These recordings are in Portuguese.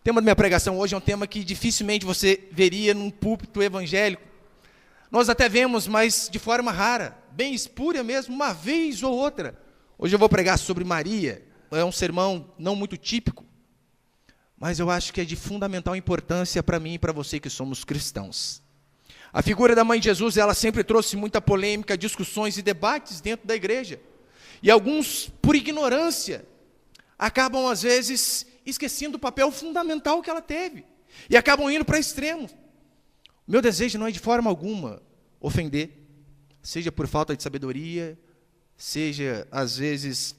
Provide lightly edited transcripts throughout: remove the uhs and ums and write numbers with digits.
tema da minha pregação hoje é um tema que dificilmente você veria num púlpito evangélico. Nós até vemos, mas de forma rara, bem espúria mesmo, uma vez ou outra. Hoje eu vou pregar sobre Maria. É um sermão não muito típico, mas eu acho que é de fundamental importância para mim e para você que somos cristãos. A figura da mãe de Jesus, ela sempre trouxe muita polêmica, discussões e debates dentro da igreja. E alguns, por ignorância, acabam às vezes esquecendo o papel fundamental que ela teve. E acabam indo para extremos. O meu desejo não é de forma alguma ofender, seja por falta de sabedoria, seja às vezes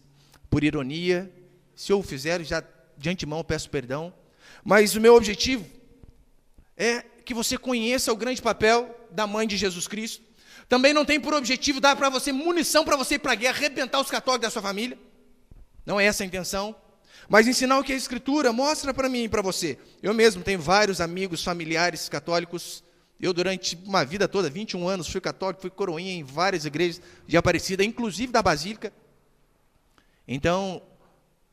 por ironia. Se eu o fizer, já de antemão eu peço perdão. Mas o meu objetivo é que você conheça o grande papel da mãe de Jesus Cristo. Também não tem por objetivo dar para você munição para você ir para a guerra, arrebentar os católicos da sua família. Não é essa a intenção. Mas ensinar o que a Escritura mostra para mim e para você. Eu mesmo tenho vários amigos, familiares católicos. Eu, durante uma vida toda, 21 anos, fui católico, fui coroinha em várias igrejas de Aparecida, inclusive da Basílica. Então,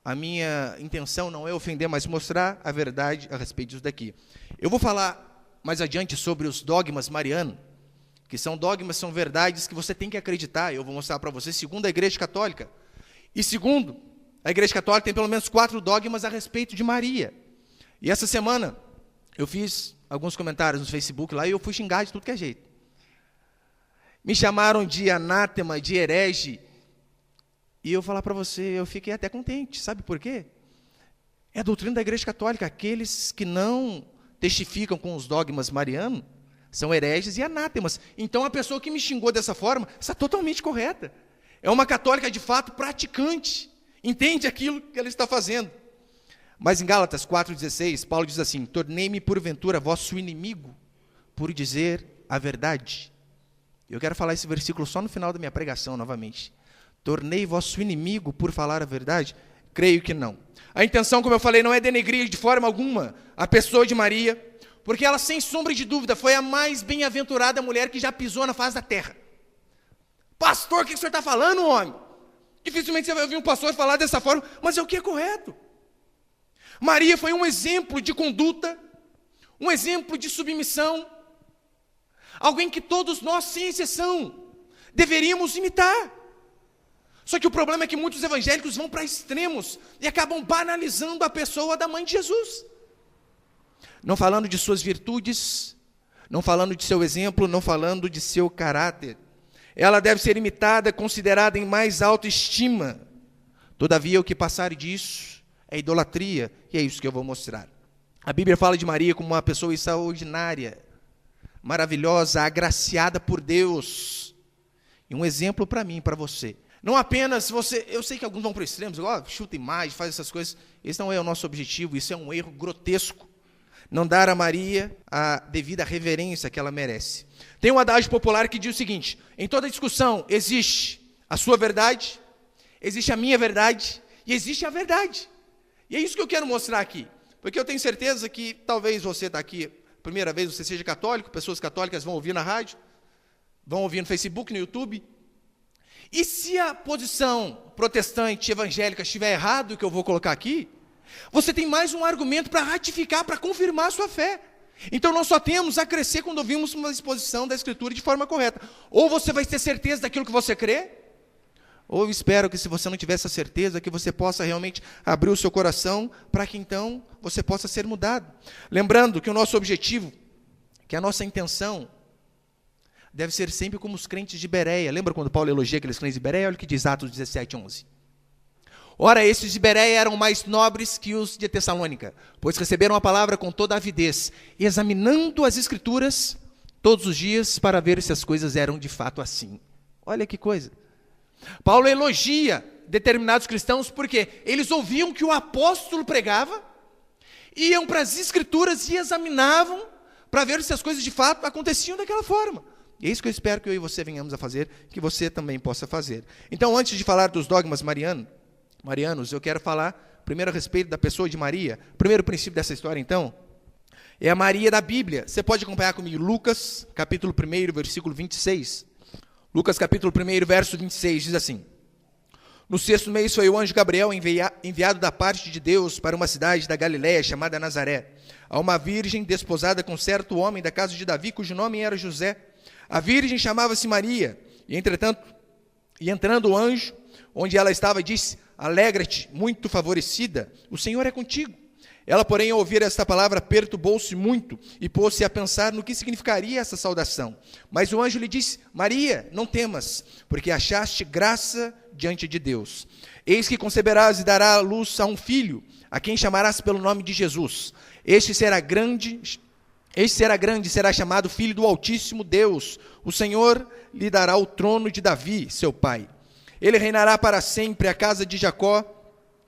a minha intenção não é ofender, mas mostrar a verdade a respeito disso daqui. Eu vou falar mais adiante sobre os dogmas marianos, que são dogmas, são verdades que você tem que acreditar. Eu vou mostrar para você, segundo a Igreja Católica. E segundo, a Igreja Católica tem pelo menos 4 dogmas a respeito de Maria. E essa semana, eu fiz alguns comentários no Facebook lá e eu fui xingar de tudo que é jeito. Me chamaram de anátema, de herege. E eu vou falar para você, eu fiquei até contente. Sabe por quê? É a doutrina da Igreja Católica. Aqueles que não testificam com os dogmas marianos são hereges e anátemas. Então, a pessoa que me xingou dessa forma está totalmente correta. É uma católica, de fato, praticante. Entende aquilo que ela está fazendo. Mas em Gálatas 4,16, Paulo diz assim: tornei-me porventura vosso inimigo por dizer a verdade. Eu quero falar esse versículo só no final da minha pregação novamente. Tornei vosso inimigo por falar a verdade? Creio que não. A intenção, como eu falei, não é denegrir de forma alguma a pessoa de Maria, porque ela, sem sombra de dúvida, foi a mais bem-aventurada mulher que já pisou na face da terra. Pastor, o que o senhor está falando, homem? Dificilmente você vai ouvir um pastor falar dessa forma, mas é o que é correto. Maria foi um exemplo de conduta, um exemplo de submissão, alguém que todos nós, sem exceção, deveríamos imitar. Só que o problema é que muitos evangélicos vão para extremos e acabam banalizando a pessoa da mãe de Jesus. Não falando de suas virtudes, não falando de seu exemplo, não falando de seu caráter. Ela deve ser imitada, considerada em mais alta estima. Todavia, o que passar disso é idolatria, e é isso que eu vou mostrar. A Bíblia fala de Maria como uma pessoa extraordinária, maravilhosa, agraciada por Deus. E um exemplo para mim e para você. Não apenas você, eu sei que alguns vão para extremos, chuta imagem, faz essas coisas. Esse não é o nosso objetivo, isso é um erro grotesco. Não dar a Maria a devida reverência que ela merece. Tem um adágio popular que diz o seguinte: em toda discussão existe a sua verdade, existe a minha verdade e existe a verdade. E é isso que eu quero mostrar aqui. Porque eu tenho certeza que talvez você está aqui, primeira vez você seja católico, pessoas católicas vão ouvir na rádio, vão ouvir no Facebook, no YouTube. E se a posição protestante evangélica estiver errado, o que eu vou colocar aqui, você tem mais um argumento para ratificar, para confirmar a sua fé. Então nós só temos a crescer quando ouvimos uma exposição da Escritura de forma correta. Ou você vai ter certeza daquilo que você crê, ou eu espero que, se você não tiver essa certeza, que você possa realmente abrir o seu coração para que então você possa ser mudado. Lembrando que o nosso objetivo, que a nossa intenção, deve ser sempre como os crentes de Bereia. Lembra quando Paulo elogia aqueles crentes de Bereia? Olha o que diz Atos 17:11. Ora, esses de Bereia eram mais nobres que os de Tessalônica, pois receberam a palavra com toda avidez, examinando as Escrituras todos os dias para ver se as coisas eram de fato assim. Olha que coisa. Paulo elogia determinados cristãos porque eles ouviam que o apóstolo pregava, iam para as Escrituras e examinavam para ver se as coisas de fato aconteciam daquela forma. E é isso que eu espero que eu e você venhamos a fazer, que você também possa fazer. Então, antes de falar dos dogmas marianos, eu quero falar primeiro a respeito da pessoa de Maria. O primeiro princípio dessa história, então, é a Maria da Bíblia. Você pode acompanhar comigo Lucas, capítulo 1, versículo 26. Lucas, capítulo 1, verso 26, diz assim: No 6º mês foi o anjo Gabriel enviado da parte de Deus para uma cidade da Galiléia chamada Nazaré, a uma virgem desposada com certo homem da casa de Davi, cujo nome era José. A virgem chamava-se Maria, e entrando o anjo, onde ela estava, disse: alegra-te, muito favorecida, o Senhor é contigo. Ela, porém, ao ouvir esta palavra, perturbou-se muito e pôs-se a pensar no que significaria essa saudação. Mas o anjo lhe disse: Maria, não temas, porque achaste graça diante de Deus. Eis que conceberás e darás à luz a um filho, a quem chamarás pelo nome de Jesus. Este será grande e será chamado Filho do Altíssimo Deus. O Senhor lhe dará o trono de Davi, seu pai. Ele reinará para sempre a casa de Jacó,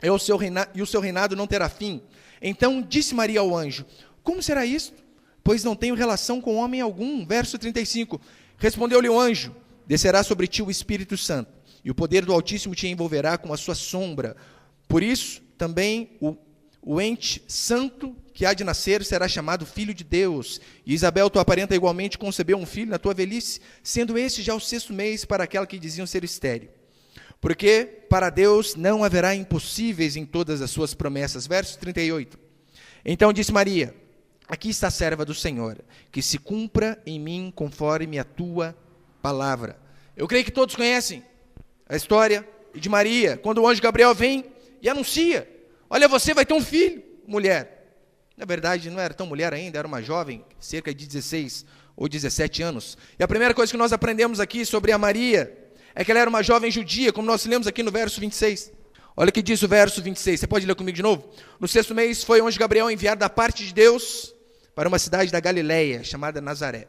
e o seu reinado não terá fim. Então disse Maria ao anjo: como será isto? Pois não tenho relação com homem algum. Verso 35. Respondeu-lhe o anjo: descerá sobre ti o Espírito Santo, e o poder do Altíssimo te envolverá com a sua sombra. Por isso, também o ente santo que há de nascer será chamado Filho de Deus. E Isabel, tua parenta, igualmente concebeu um filho na tua velhice, sendo este já o 6º mês para aquela que diziam ser estéril. Porque para Deus não haverá impossíveis em todas as suas promessas. Verso 38. Então disse Maria: aqui está a serva do Senhor, que se cumpra em mim conforme a tua palavra. Eu creio que todos conhecem a história de Maria, quando o anjo Gabriel vem e anuncia: olha, você vai ter um filho, mulher. Na verdade, não era tão mulher ainda, era uma jovem, cerca de 16 ou 17 anos. E a primeira coisa que nós aprendemos aqui sobre a Maria é que ela era uma jovem judia, como nós lemos aqui no verso 26. Olha o que diz o verso 26, você pode ler comigo de novo? No 6º mês foi o anjo Gabriel enviado da parte de Deus para uma cidade da Galiléia, chamada Nazaré.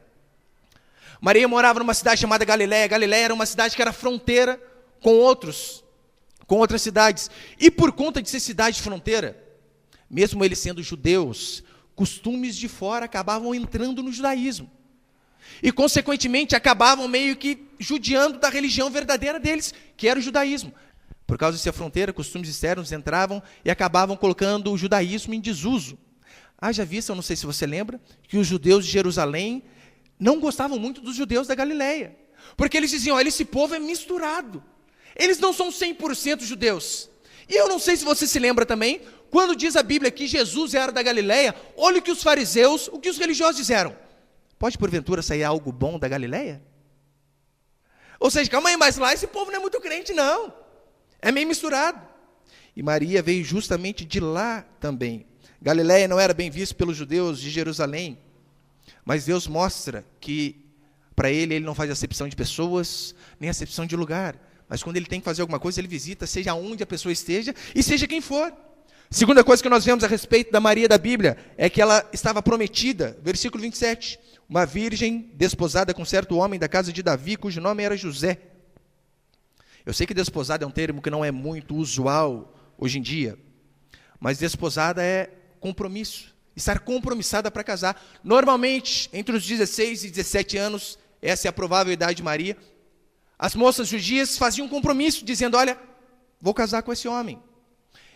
Maria morava numa cidade chamada Galiléia. Galiléia era uma cidade que era fronteira com outras cidades. E por conta de ser cidade fronteira, mesmo eles sendo judeus, costumes de fora acabavam entrando no judaísmo. E, consequentemente, acabavam meio que judiando da religião verdadeira deles, que era o judaísmo. Por causa de ser fronteira, costumes externos entravam e acabavam colocando o judaísmo em desuso. Haja vista, eu não sei se você lembra, que os judeus de Jerusalém não gostavam muito dos judeus da Galiléia. Porque eles diziam: olha, esse povo é misturado. Eles não são 100% judeus. E eu não sei se você se lembra também, quando diz a Bíblia que Jesus era da Galiléia, olha o que os fariseus, o que os religiosos disseram: pode porventura sair algo bom da Galiléia? Ou seja, calma aí, mas lá esse povo não é muito crente, não. É meio misturado. E Maria veio justamente de lá também. Galiléia não era bem visto pelos judeus de Jerusalém, mas Deus mostra que para ele não faz acepção de pessoas, nem acepção de lugar. Mas quando ele tem que fazer alguma coisa, ele visita, seja onde a pessoa esteja e seja quem for. Segunda coisa que nós vemos a respeito da Maria da Bíblia é que ela estava prometida, versículo 27, uma virgem desposada com certo homem da casa de Davi, cujo nome era José. Eu sei que desposada é um termo que não é muito usual hoje em dia, mas desposada é compromisso, estar compromissada para casar. Normalmente, entre os 16 e 17 anos, essa é a provável idade de Maria, as moças judias faziam um compromisso, dizendo: olha, vou casar com esse homem.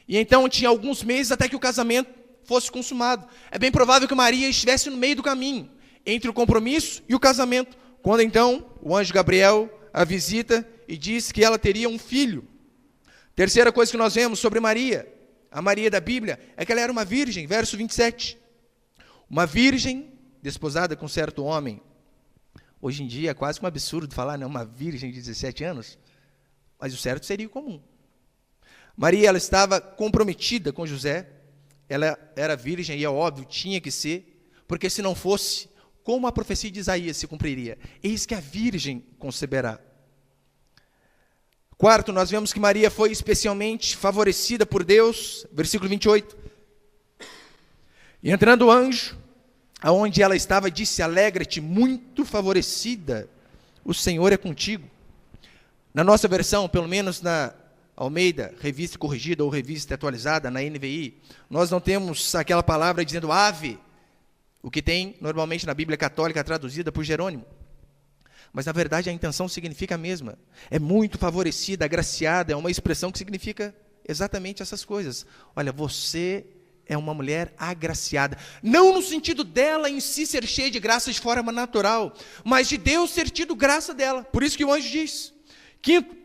E então tinha alguns meses até que o casamento fosse consumado. É bem provável que Maria estivesse no meio do caminho, entre o compromisso e o casamento, quando então o anjo Gabriel a visita e diz que ela teria um filho. Terceira coisa que nós vemos sobre Maria, a Maria da Bíblia, é que ela era uma virgem, verso 27. Uma virgem desposada com certo homem. Hoje em dia é quase um absurdo falar, né, uma virgem de 17 anos, mas o certo seria o comum. Maria, ela estava comprometida com José, ela era virgem e é óbvio, tinha que ser, porque se não fosse, como a profecia de Isaías se cumpriria? Eis que a virgem conceberá. Quarto, nós vemos que Maria foi especialmente favorecida por Deus, versículo 28. E entrando o anjo, aonde ela estava, disse: alegra-te, muito favorecida, o Senhor é contigo. Na nossa versão, pelo menos na Almeida, revista corrigida ou revista atualizada, na NVI, nós não temos aquela palavra dizendo ave, o que tem normalmente na Bíblia Católica traduzida por Jerônimo. Mas na verdade a intenção significa a mesma. É muito favorecida, agraciada, é uma expressão que significa exatamente essas coisas. Olha, você é uma mulher agraciada. Não no sentido dela em si ser cheia de graça de forma natural, mas de Deus ter tido graça dela. Por isso que o anjo diz. Quinto,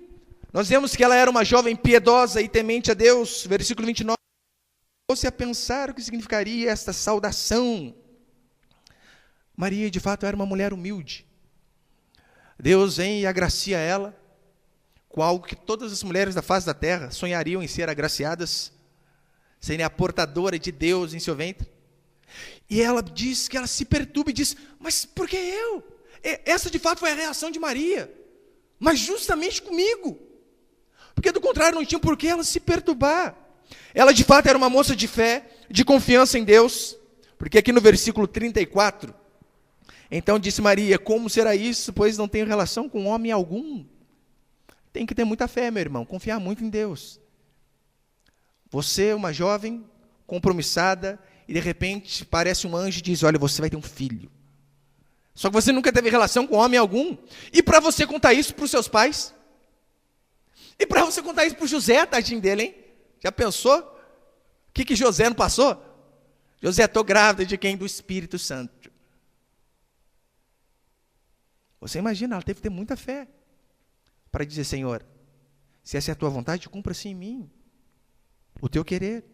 Nós vemos que ela era uma jovem piedosa e temente a Deus. Versículo 29. Pôs-se a pensar o que significaria esta saudação. Maria, de fato, era uma mulher humilde. Deus vem e agracia ela com algo que todas as mulheres da face da terra sonhariam em ser agraciadas, serem a portadora de Deus em seu ventre. E ela diz que ela se perturba e diz, mas por que eu? Essa de fato foi a reação de Maria, mas justamente comigo, porque do contrário não tinha por que ela se perturbar. Ela de fato era uma moça de fé, de confiança em Deus, porque aqui no versículo 34, então disse Maria, como será isso, pois não tenho relação com homem algum? Tem que ter muita fé, meu irmão, confiar muito em Deus. Você, uma jovem, compromissada, e de repente parece um anjo e diz, olha, você vai ter um filho. Só que você nunca teve relação com homem algum. E para você contar isso para os seus pais? E para você contar isso para o José, tadinho dele, hein? Já pensou? O que José não passou? José, estou grávida de quem? Do Espírito Santo. Você imagina, ela teve que ter muita fé para dizer, Senhor, se essa é a tua vontade, cumpra-se em mim o teu querer.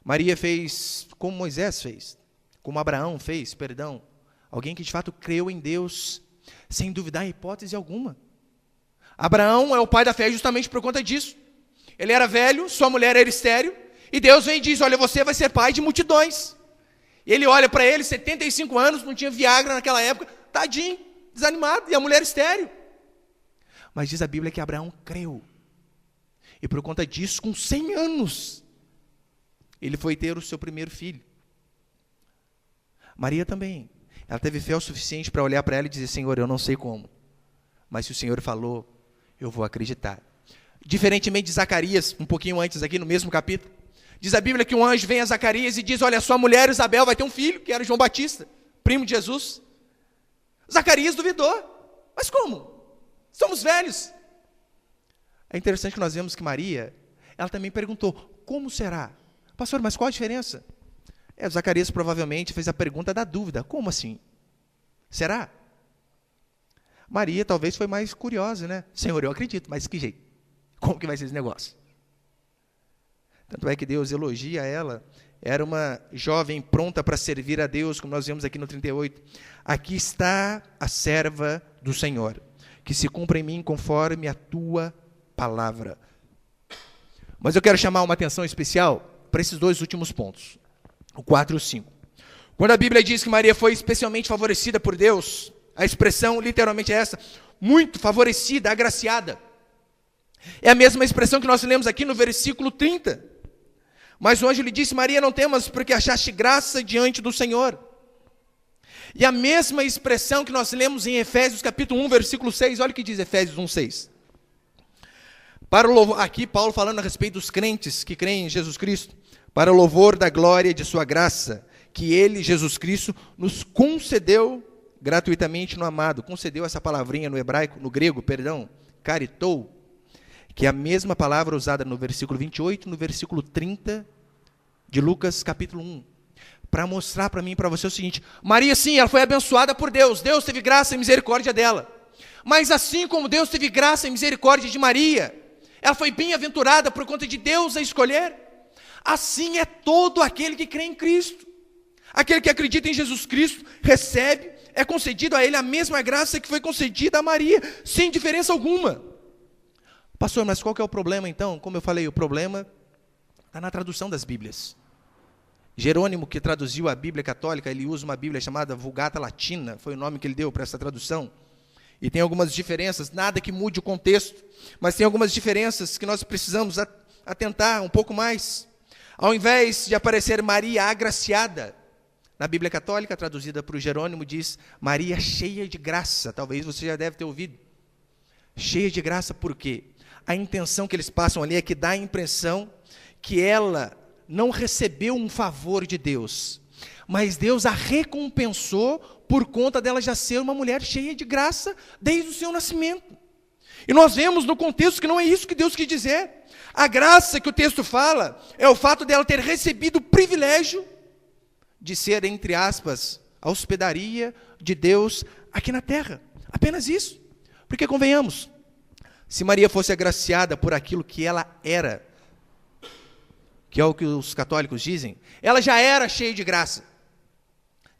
Maria fez como Moisés fez, como Abraão fez, perdão. Alguém que de fato creu em Deus, sem duvidar em hipótese alguma. Abraão é o pai da fé justamente por conta disso. Ele era velho, sua mulher era estéril, e Deus vem e diz, olha, você vai ser pai de multidões. E ele olha para ele, 75 anos, não tinha Viagra naquela época, tadinho, desanimado, e a mulher estéril. Mas diz a Bíblia que Abraão creu. E por conta disso, com 100 anos, ele foi ter o seu primeiro filho. Maria também. Ela teve fé o suficiente para olhar para ela e dizer, Senhor, eu não sei como, mas se o Senhor falou, eu vou acreditar. Diferentemente de Zacarias, um pouquinho antes aqui no mesmo capítulo, diz a Bíblia que um anjo vem a Zacarias e diz, olha, sua mulher Isabel vai ter um filho, que era João Batista, primo de Jesus. Zacarias duvidou. Mas como? Somos velhos. É interessante que nós vemos que Maria, ela também perguntou, como será? Pastor, mas qual a diferença? Zacarias provavelmente fez a pergunta da dúvida, como assim? Será? Maria talvez foi mais curiosa, né? Senhor, eu acredito, mas que jeito? Como que vai ser esse negócio? Tanto é que Deus elogia ela, era uma jovem pronta para servir a Deus, como nós vemos aqui no 38. Aqui está a serva do Senhor, que se cumpra em mim conforme a tua palavra. Mas eu quero chamar uma atenção especial para esses dois últimos pontos, o 4 e o 5. Quando a Bíblia diz que Maria foi especialmente favorecida por Deus, a expressão literalmente é essa, muito favorecida, agraciada. É a mesma expressão que nós lemos aqui no versículo 30. Mas o anjo lhe disse, Maria, não temas, porque achaste graça diante do Senhor. E a mesma expressão que nós lemos em Efésios capítulo 1, versículo 6, olha o que diz Efésios 1, 6. Para o louvor, aqui Paulo falando a respeito dos crentes que creem em Jesus Cristo, para o louvor da glória de sua graça, que ele, Jesus Cristo, nos concedeu gratuitamente no amado. Concedeu essa palavrinha no hebraico, no grego, perdão, caritou, que é a mesma palavra usada no versículo 28, no versículo 30 de Lucas capítulo 1, para mostrar para mim e para você o seguinte, Maria sim, ela foi abençoada por Deus, Deus teve graça e misericórdia dela, mas assim como Deus teve graça e misericórdia de Maria, ela foi bem-aventurada por conta de Deus a escolher, assim é todo aquele que crê em Cristo, aquele que acredita em Jesus Cristo, recebe, é concedido a ele a mesma graça que foi concedida a Maria, sem diferença alguma. Pastor, mas qual que é o problema então? Como eu falei, o problema está na tradução das Bíblias. Jerônimo, que traduziu a Bíblia católica, ele usa uma Bíblia chamada Vulgata Latina, foi o nome que ele deu para essa tradução. E tem algumas diferenças, nada que mude o contexto, mas tem algumas diferenças que nós precisamos atentar um pouco mais. Ao invés de aparecer Maria agraciada, na Bíblia católica, traduzida por Jerônimo, diz Maria cheia de graça, talvez você já deve ter ouvido. Cheia de graça por quê? A intenção que eles passam ali é que dá a impressão que ela não recebeu um favor de Deus, mas Deus a recompensou por conta dela já ser uma mulher cheia de graça desde o seu nascimento. E nós vemos no contexto que não é isso que Deus quis dizer. A graça que o texto fala é o fato dela ter recebido o privilégio de ser, entre aspas, a hospedaria de Deus aqui na terra. Apenas isso. Porque convenhamos, Se Maria fosse agraciada por aquilo que ela era, que é o que os católicos dizem, ela já era cheia de graça.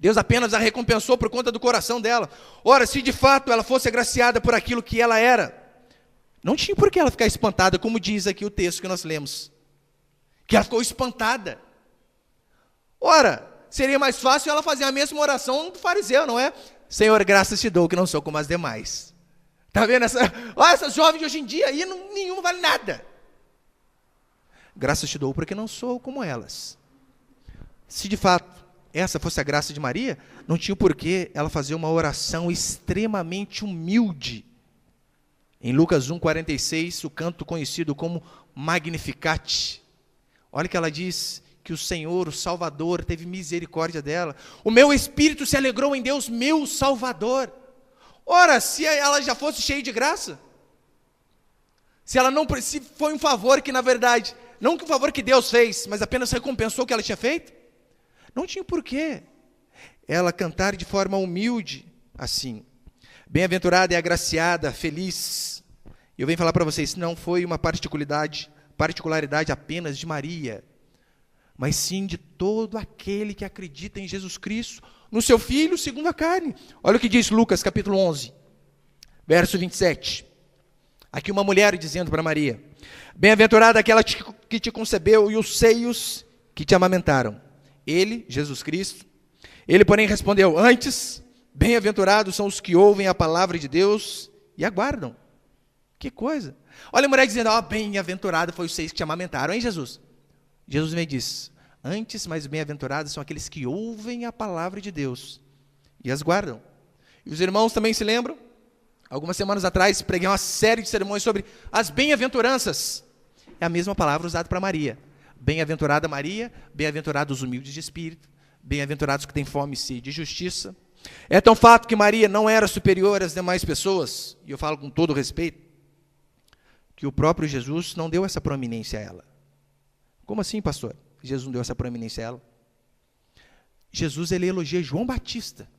Deus apenas a recompensou por conta do coração dela. Ora, se de fato ela fosse agraciada por aquilo que ela era, não tinha por que ela ficar espantada, como diz aqui o texto que nós lemos. Que ela ficou espantada. Ora, seria mais fácil ela fazer a mesma oração do fariseu, não é? Senhor, graças te dou que não sou como as demais. Está vendo? Essas jovens de hoje em dia, aí nenhuma vale nada. Graças te dou porque não sou como elas. Se de fato essa fosse a graça de Maria, não tinha por que ela fazer uma oração extremamente humilde. Em Lucas 1,46, o canto conhecido como Magnificat. Olha que ela diz que o Senhor, o Salvador, teve misericórdia dela. O meu espírito se alegrou em Deus, meu Salvador. Ora, se ela já fosse cheia de graça, se foi um favor que, na verdade, não que o favor que Deus fez, mas apenas recompensou o que ela tinha feito, não tinha porquê ela cantar de forma humilde assim. Bem-aventurada e agraciada, feliz. Eu venho falar para vocês, não foi uma particularidade apenas de Maria, mas sim de todo aquele que acredita em Jesus Cristo, no seu Filho segundo a carne. Olha o que diz Lucas capítulo 11, verso 27. Aqui uma mulher dizendo para Maria: bem-aventurada aquela que te concebeu e os seios que te amamentaram. Ele, Jesus Cristo, ele porém respondeu: antes, bem-aventurados são os que ouvem a palavra de Deus e aguardam. Que coisa! Olha a mulher dizendo: bem-aventurado foi os seios que te amamentaram, hein, Jesus? Jesus vem e diz: antes, mas bem-aventurados são aqueles que ouvem a palavra de Deus e as guardam. E os irmãos também se lembram? Algumas semanas atrás, preguei uma série de sermões sobre as bem-aventuranças. É a mesma palavra usada para Maria. Bem-aventurada Maria, bem-aventurados os humildes de espírito, bem-aventurados que têm fome e sede de justiça. É tão fato que Maria não era superior às demais pessoas, e eu falo com todo respeito, que o próprio Jesus não deu essa proeminência a ela. Como assim, pastor? Jesus não deu essa proeminência a ela? Jesus, ele elogia João Batista,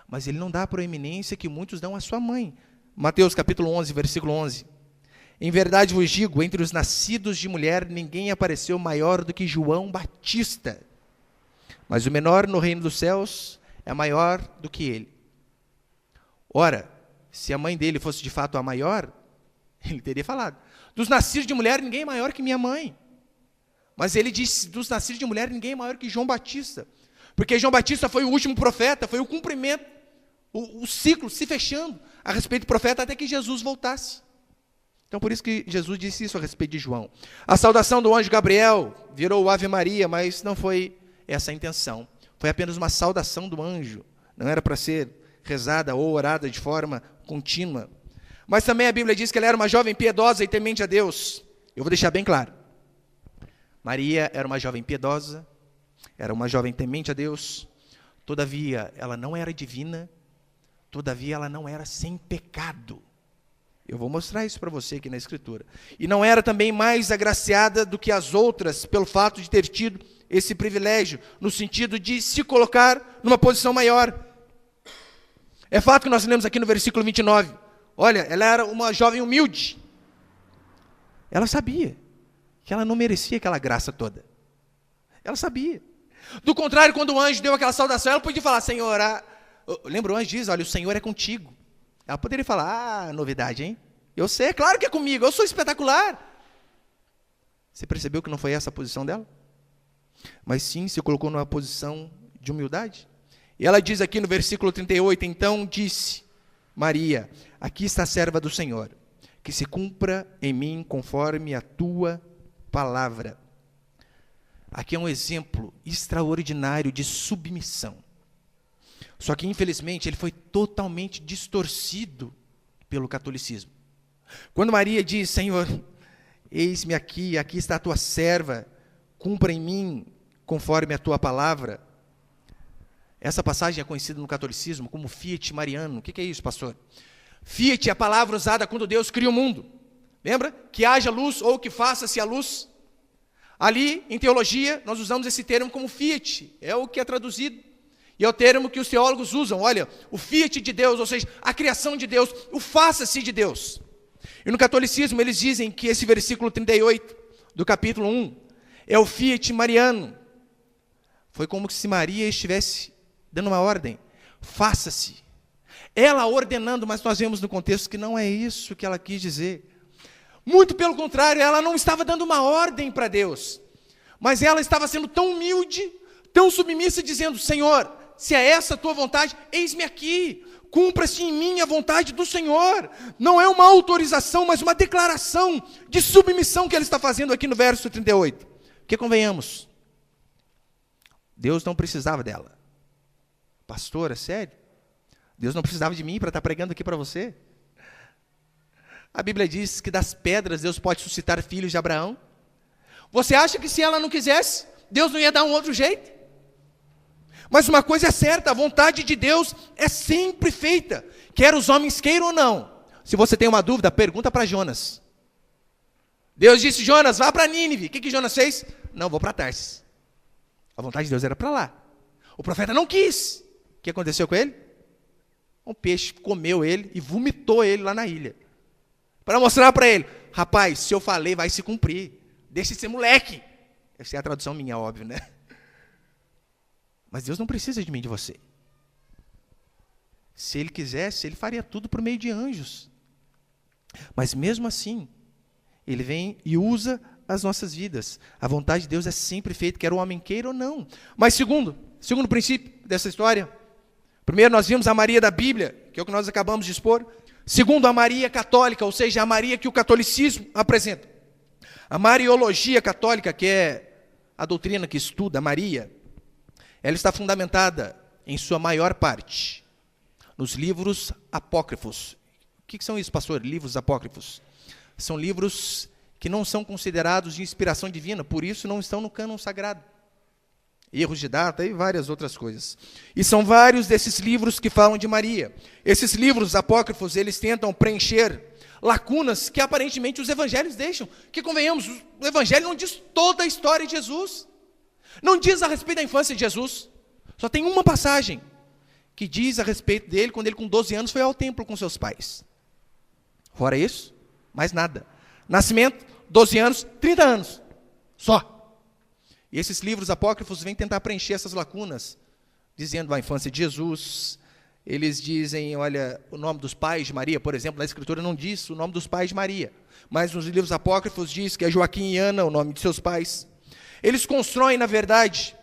mas ele não dá a proeminência que muitos dão à sua mãe. Mateus capítulo 11, versículo 11. Em verdade vos digo, entre os nascidos de mulher, ninguém apareceu maior do que João Batista. Mas o menor no reino dos céus é maior do que ele. Ora, se a mãe dele fosse de fato a maior, ele teria falado: dos nascidos de mulher, ninguém é maior que minha mãe. Mas ele disse: dos nascidos de mulher, ninguém é maior que João Batista. Porque João Batista foi o último profeta, foi o cumprimento, o ciclo se fechando a respeito do profeta até que Jesus voltasse. Então, por isso que Jesus disse isso a respeito de João. A saudação do anjo Gabriel virou o Ave Maria, mas não foi essa a intenção. Foi apenas uma saudação do anjo. Não era para ser rezada ou orada de forma contínua. Mas também a Bíblia diz que ela era uma jovem piedosa e temente a Deus. Eu vou deixar bem claro. Maria era uma jovem piedosa, era uma jovem temente a Deus. Todavia, ela não era divina. Todavia, ela não era sem pecado. Eu vou mostrar isso para você aqui na Escritura. E não era também mais agraciada do que as outras, pelo fato de ter tido esse privilégio, no sentido de se colocar numa posição maior. É fato que nós lemos aqui no versículo 29. Olha, ela era uma jovem humilde. Ela sabia que ela não merecia aquela graça toda. Ela sabia. Do contrário, quando o anjo deu aquela saudação, ela podia falar: Senhor, lembra o anjo diz: olha, o Senhor é contigo. Ela poderia falar: novidade, hein? Eu sei, é claro que é comigo, eu sou espetacular. Você percebeu que não foi essa a posição dela? Mas sim, se colocou numa posição de humildade. E ela diz aqui no versículo 38, então disse Maria: aqui está a serva do Senhor, que se cumpra em mim conforme a tua palavra. Aqui é um exemplo extraordinário de submissão. Só que, infelizmente, ele foi totalmente distorcido pelo catolicismo. Quando Maria diz: Senhor, eis-me aqui, aqui está a tua serva, cumpra em mim conforme a tua palavra. Essa passagem é conhecida no catolicismo como fiat mariano. O que é isso, pastor? Fiat é a palavra usada quando Deus cria o mundo. Lembra? Que haja luz ou que faça-se a luz. Ali, em teologia, nós usamos esse termo como fiat. É o que é traduzido. E é o termo que os teólogos usam, olha, o fiat de Deus, ou seja, a criação de Deus, o faça-se de Deus. E no catolicismo eles dizem que esse versículo 38 do capítulo 1 é o fiat mariano. Foi como se Maria estivesse dando uma ordem, faça-se. Ela ordenando, mas nós vemos no contexto que não é isso que ela quis dizer. Muito pelo contrário, ela não estava dando uma ordem para Deus, mas ela estava sendo tão humilde, tão submissa, dizendo, Senhor, se é essa a tua vontade, eis-me aqui, cumpra-se em mim a vontade do Senhor. Não é uma autorização, mas uma declaração de submissão que ela está fazendo aqui no verso 38. Porque convenhamos, Deus não precisava dela. Pastora, sério? Deus não precisava de mim para estar pregando aqui para você? A Bíblia diz que das pedras Deus pode suscitar filhos de Abraão. Você acha que se ela não quisesse, Deus não ia dar um outro jeito? Mas uma coisa é certa, a vontade de Deus é sempre feita, quer os homens queiram ou não. Se você tem uma dúvida, pergunta para Jonas. Deus disse, Jonas, vá para Nínive. O que Jonas fez? Não, vou para Tarsis. A vontade de Deus era para lá. O profeta não quis. O que aconteceu com ele? Um peixe comeu ele e vomitou ele lá na ilha. Para mostrar para ele, rapaz, se eu falei, vai se cumprir. Deixa de ser moleque. Essa é a tradução minha, óbvio, né? Mas Deus não precisa de mim, de você. Se Ele quisesse, Ele faria tudo por meio de anjos. Mas mesmo assim, Ele vem e usa as nossas vidas. A vontade de Deus é sempre feita, quer o homem queira ou não. Mas segundo princípio dessa história, primeiro nós vimos a Maria da Bíblia, que é o que nós acabamos de expor. Segundo, a Maria católica, ou seja, a Maria que o catolicismo apresenta. A Mariologia católica, que é a doutrina que estuda a Maria, ela está fundamentada, em sua maior parte, nos livros apócrifos. O que são isso, pastor? Livros apócrifos. São livros que não são considerados de inspiração divina, por isso não estão no cânon sagrado. Erros de data e várias outras coisas. E são vários desses livros que falam de Maria. Esses livros apócrifos, eles tentam preencher lacunas que aparentemente os evangelhos deixam. Que convenhamos, o evangelho não diz toda a história de Jesus. Não diz a respeito da infância de Jesus. Só tem uma passagem que diz a respeito dele quando ele com 12 anos foi ao templo com seus pais. Fora isso, mais nada. Nascimento, 12 anos, 30 anos. Só. E esses livros apócrifos vêm tentar preencher essas lacunas, dizendo a infância de Jesus. Eles dizem, olha, o nome dos pais de Maria, por exemplo, na Escritura não diz o nome dos pais de Maria, mas nos livros apócrifos diz que é Joaquim e Ana, o nome de seus pais. Eles constroem, na verdade,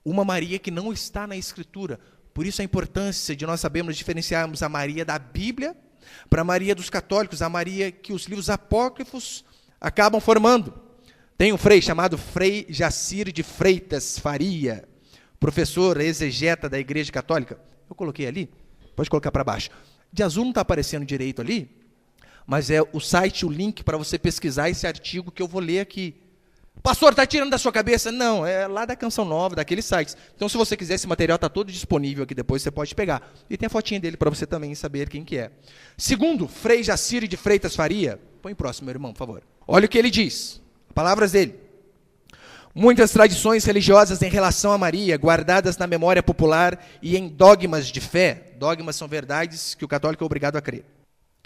uma Maria que não está na Escritura. Por isso a importância de nós sabermos diferenciarmos a Maria da Bíblia para a Maria dos católicos, a Maria que os livros apócrifos acabam formando. Tem um frei chamado Frei Jacir de Freitas Faria, professor exegeta da Igreja Católica. Eu coloquei ali, pode colocar para baixo. De azul não está aparecendo direito ali, mas é o site, o link para você pesquisar esse artigo que eu vou ler aqui. Pastor, está tirando da sua cabeça? Não, é lá da Canção Nova, daqueles sites. Então, se você quiser, esse material está todo disponível aqui, depois você pode pegar. E tem a fotinha dele para você também saber quem que é. Segundo, Frei Jacir de Freitas Faria, põe próximo, meu irmão, por favor. Olha o que ele diz, palavras dele. Muitas tradições religiosas em relação a Maria, guardadas na memória popular e em dogmas de fé, dogmas são verdades que o católico é obrigado a crer.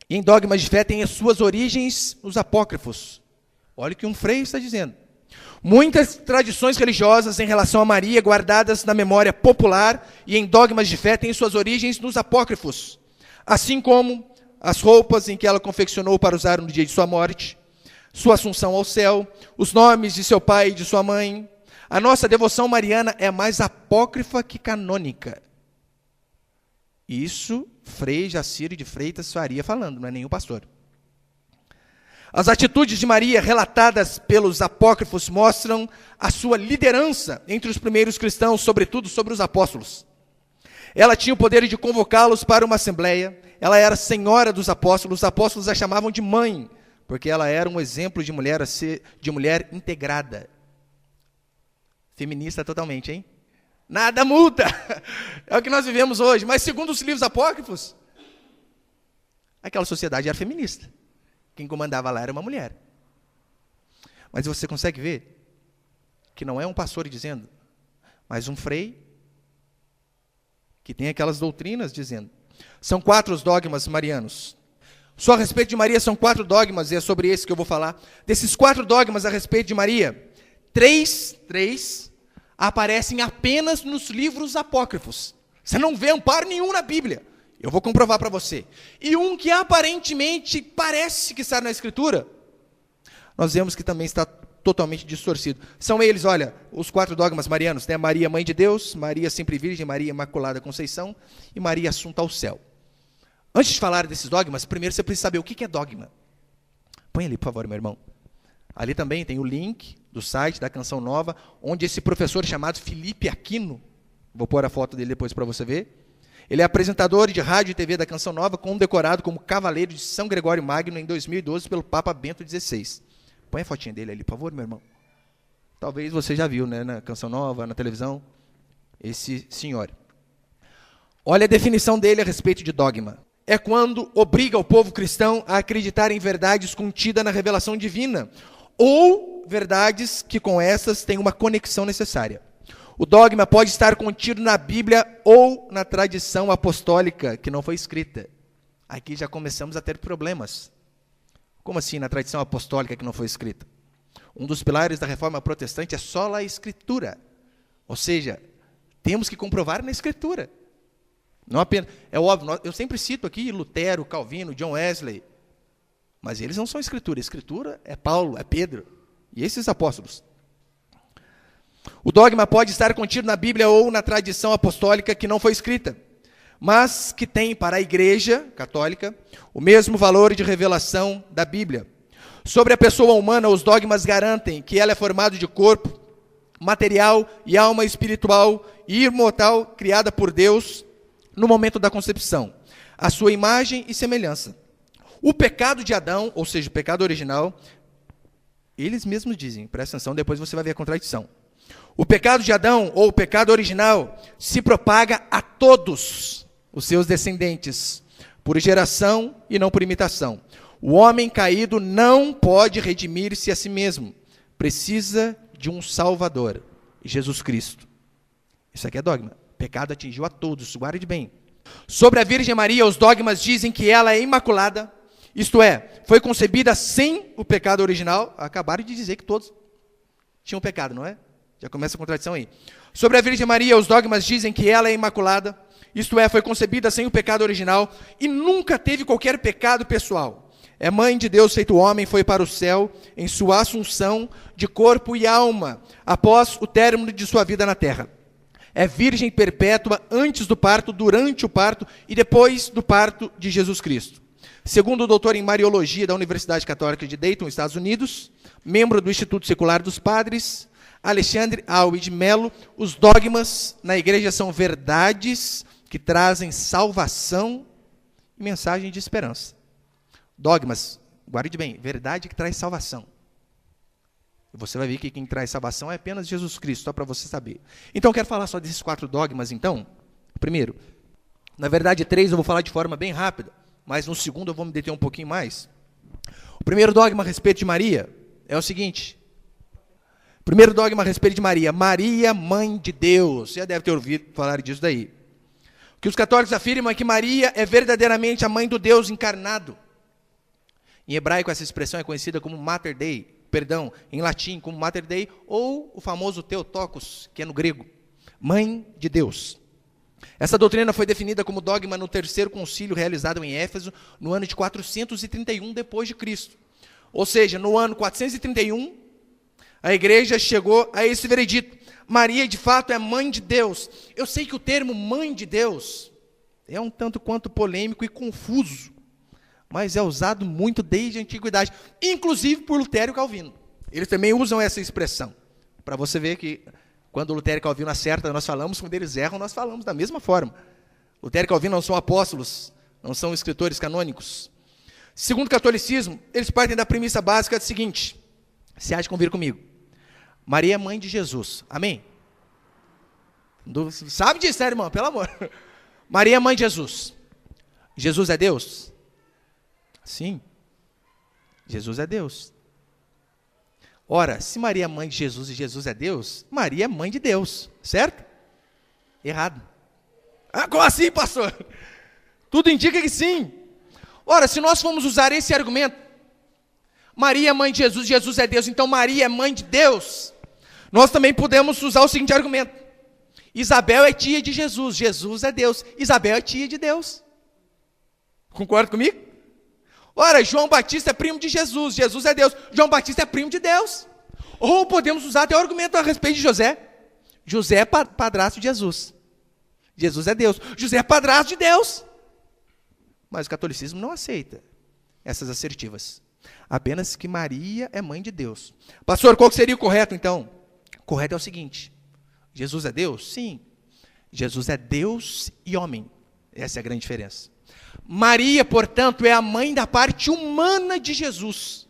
E em dogmas de fé têm as suas origens nos apócrifos. Olha o que um frei está dizendo. Muitas tradições religiosas em relação a Maria, guardadas na memória popular e em dogmas de fé, têm suas origens nos apócrifos, assim como as roupas em que ela confeccionou para usar no dia de sua morte, sua assunção ao céu, os nomes de seu pai e de sua mãe. A nossa devoção mariana é mais apócrifa que canônica. Isso, Frei Jacir de Freitas Faria falando, não é nenhum pastor. As atitudes de Maria relatadas pelos apócrifos mostram a sua liderança entre os primeiros cristãos, sobretudo sobre os apóstolos. Ela tinha o poder de convocá-los para uma assembleia, ela era senhora dos apóstolos, os apóstolos a chamavam de mãe, porque ela era um exemplo de mulher integrada. Feminista totalmente, hein? Nada muda! É o que nós vivemos hoje, mas segundo os livros apócrifos, aquela sociedade era feminista. Quem comandava lá era uma mulher. Mas você consegue ver que não é um pastor dizendo, mas um frei que tem aquelas doutrinas dizendo. São 4 os dogmas marianos. Só a respeito de Maria são 4 dogmas, e é sobre esse que eu vou falar. Desses 4 dogmas a respeito de Maria, 3 aparecem apenas nos livros apócrifos. Você não vê amparo nenhum na Bíblia. Eu vou comprovar para você. E um que aparentemente parece que está na Escritura, nós vemos que também está totalmente distorcido. São eles, olha, os 4 dogmas marianos, né? Maria, Mãe de Deus, Maria sempre Virgem, Maria Imaculada Conceição e Maria Assunta ao Céu. Antes de falar desses dogmas, primeiro você precisa saber o que é dogma. Põe ali, por favor, meu irmão. Ali também tem o link do site da Canção Nova, onde esse professor chamado Felipe Aquino, vou pôr a foto dele depois para você ver, ele é apresentador de rádio e TV da Canção Nova, condecorado como Cavaleiro de São Gregório Magno em 2012 pelo Papa Bento XVI. Põe a fotinha dele ali, por favor, meu irmão. Talvez você já viu, né, na Canção Nova, na televisão, esse senhor. Olha a definição dele a respeito de dogma. É quando obriga o povo cristão a acreditar em verdades contidas na revelação divina, ou verdades que com essas têm uma conexão necessária. O dogma pode estar contido na Bíblia ou na tradição apostólica, que não foi escrita. Aqui já começamos a ter problemas. Como assim, na tradição apostólica que não foi escrita? Um dos pilares da reforma protestante é sola escritura. Ou seja, temos que comprovar na escritura. Não apenas, é óbvio, eu sempre cito aqui Lutero, Calvino, John Wesley, mas eles não são escritura. Escritura é Paulo, é Pedro e esses apóstolos. O dogma pode estar contido na Bíblia ou na tradição apostólica que não foi escrita, mas que tem para a Igreja Católica o mesmo valor de revelação da Bíblia. Sobre a pessoa humana, os dogmas garantem que ela é formada de corpo, material e alma espiritual e imortal, criada por Deus no momento da concepção, a sua imagem e semelhança. O pecado de Adão, ou seja, o pecado original, eles mesmos dizem, presta atenção, depois você vai ver a contradição. O pecado de Adão, ou o pecado original, se propaga a todos os seus descendentes, por geração e não por imitação. O homem caído não pode redimir-se a si mesmo, precisa de um Salvador, Jesus Cristo. Isso aqui é dogma. Pecado atingiu a todos, guarde bem. Sobre a Virgem Maria, os dogmas dizem que ela é imaculada, isto é, foi concebida sem o pecado original. Acabaram de dizer que todos tinham pecado, não é? Já começa a contradição aí. Sobre a Virgem Maria, os dogmas dizem que ela é imaculada, isto é, foi concebida sem o pecado original e nunca teve qualquer pecado pessoal. É mãe de Deus feito homem, foi para o céu em sua assunção de corpo e alma, após o término de sua vida na terra. É virgem perpétua antes do parto, durante o parto e depois do parto de Jesus Cristo. Segundo o doutor em Mariologia da Universidade Católica de Dayton, Estados Unidos, membro do Instituto Secular dos Padres, Alexandre Alves de Mello, os dogmas na igreja são verdades que trazem salvação e mensagem de esperança. Dogmas, guarde bem, verdade que traz salvação. Você vai ver que quem traz salvação é apenas Jesus Cristo, só para você saber. Então, eu quero falar só desses 4 dogmas, então. Primeiro, na verdade, 3 eu vou falar de forma bem rápida, mas no segundo eu vou me deter um pouquinho mais. O primeiro dogma a respeito de Maria é o seguinte. Primeiro dogma a respeito de Maria. Maria, Mãe de Deus. Você já deve ter ouvido falar disso daí. O que os católicos afirmam é que Maria é verdadeiramente a Mãe do Deus encarnado. Em hebraico, essa expressão é conhecida como Mater Dei. Perdão, em latim, como Mater Dei, ou o famoso Theotokos, que é no grego, Mãe de Deus. Essa doutrina foi definida como dogma no terceiro concílio realizado em Éfeso, no ano de 431 depois de Cristo. Ou seja, no ano 431, a igreja chegou a esse veredito. Maria, de fato, é Mãe de Deus. Eu sei que o termo Mãe de Deus é um tanto quanto polêmico e confuso, mas é usado muito desde a antiguidade, inclusive por Lutero e Calvino. Eles também usam essa expressão, para você ver que quando Lutero e Calvino acertam, nós falamos, quando eles erram, nós falamos da mesma forma. Lutero e Calvino não são apóstolos, não são escritores canônicos. Segundo o catolicismo, eles partem da premissa básica seguinte, se há de convir comigo, Maria é mãe de Jesus, amém? Sabe disso, né, irmão? Pelo amor. Maria é mãe de Jesus. Jesus é Deus? Sim, Jesus é Deus. Ora, se Maria é mãe de Jesus e Jesus é Deus, Maria é mãe de Deus, certo? Errado. Ah, como assim, pastor? Tudo indica que sim. Ora, se nós formos usar esse argumento, Maria é mãe de Jesus, Jesus é Deus, então Maria é mãe de Deus, nós também podemos usar o seguinte argumento: Isabel é tia de Jesus, Jesus é Deus, Isabel é tia de Deus. Concorda comigo? Ora, João Batista é primo de Jesus, Jesus é Deus, João Batista é primo de Deus. Ou podemos usar até o argumento a respeito de José. José é padrasto de Jesus, Jesus é Deus, José é padrasto de Deus. Mas o catolicismo não aceita essas assertivas. Apenas que Maria é mãe de Deus. Pastor, qual seria o correto então? O correto é o seguinte: Jesus é Deus? Sim. Jesus é Deus e homem. Essa é a grande diferença. Maria, portanto, é a mãe da parte humana de Jesus.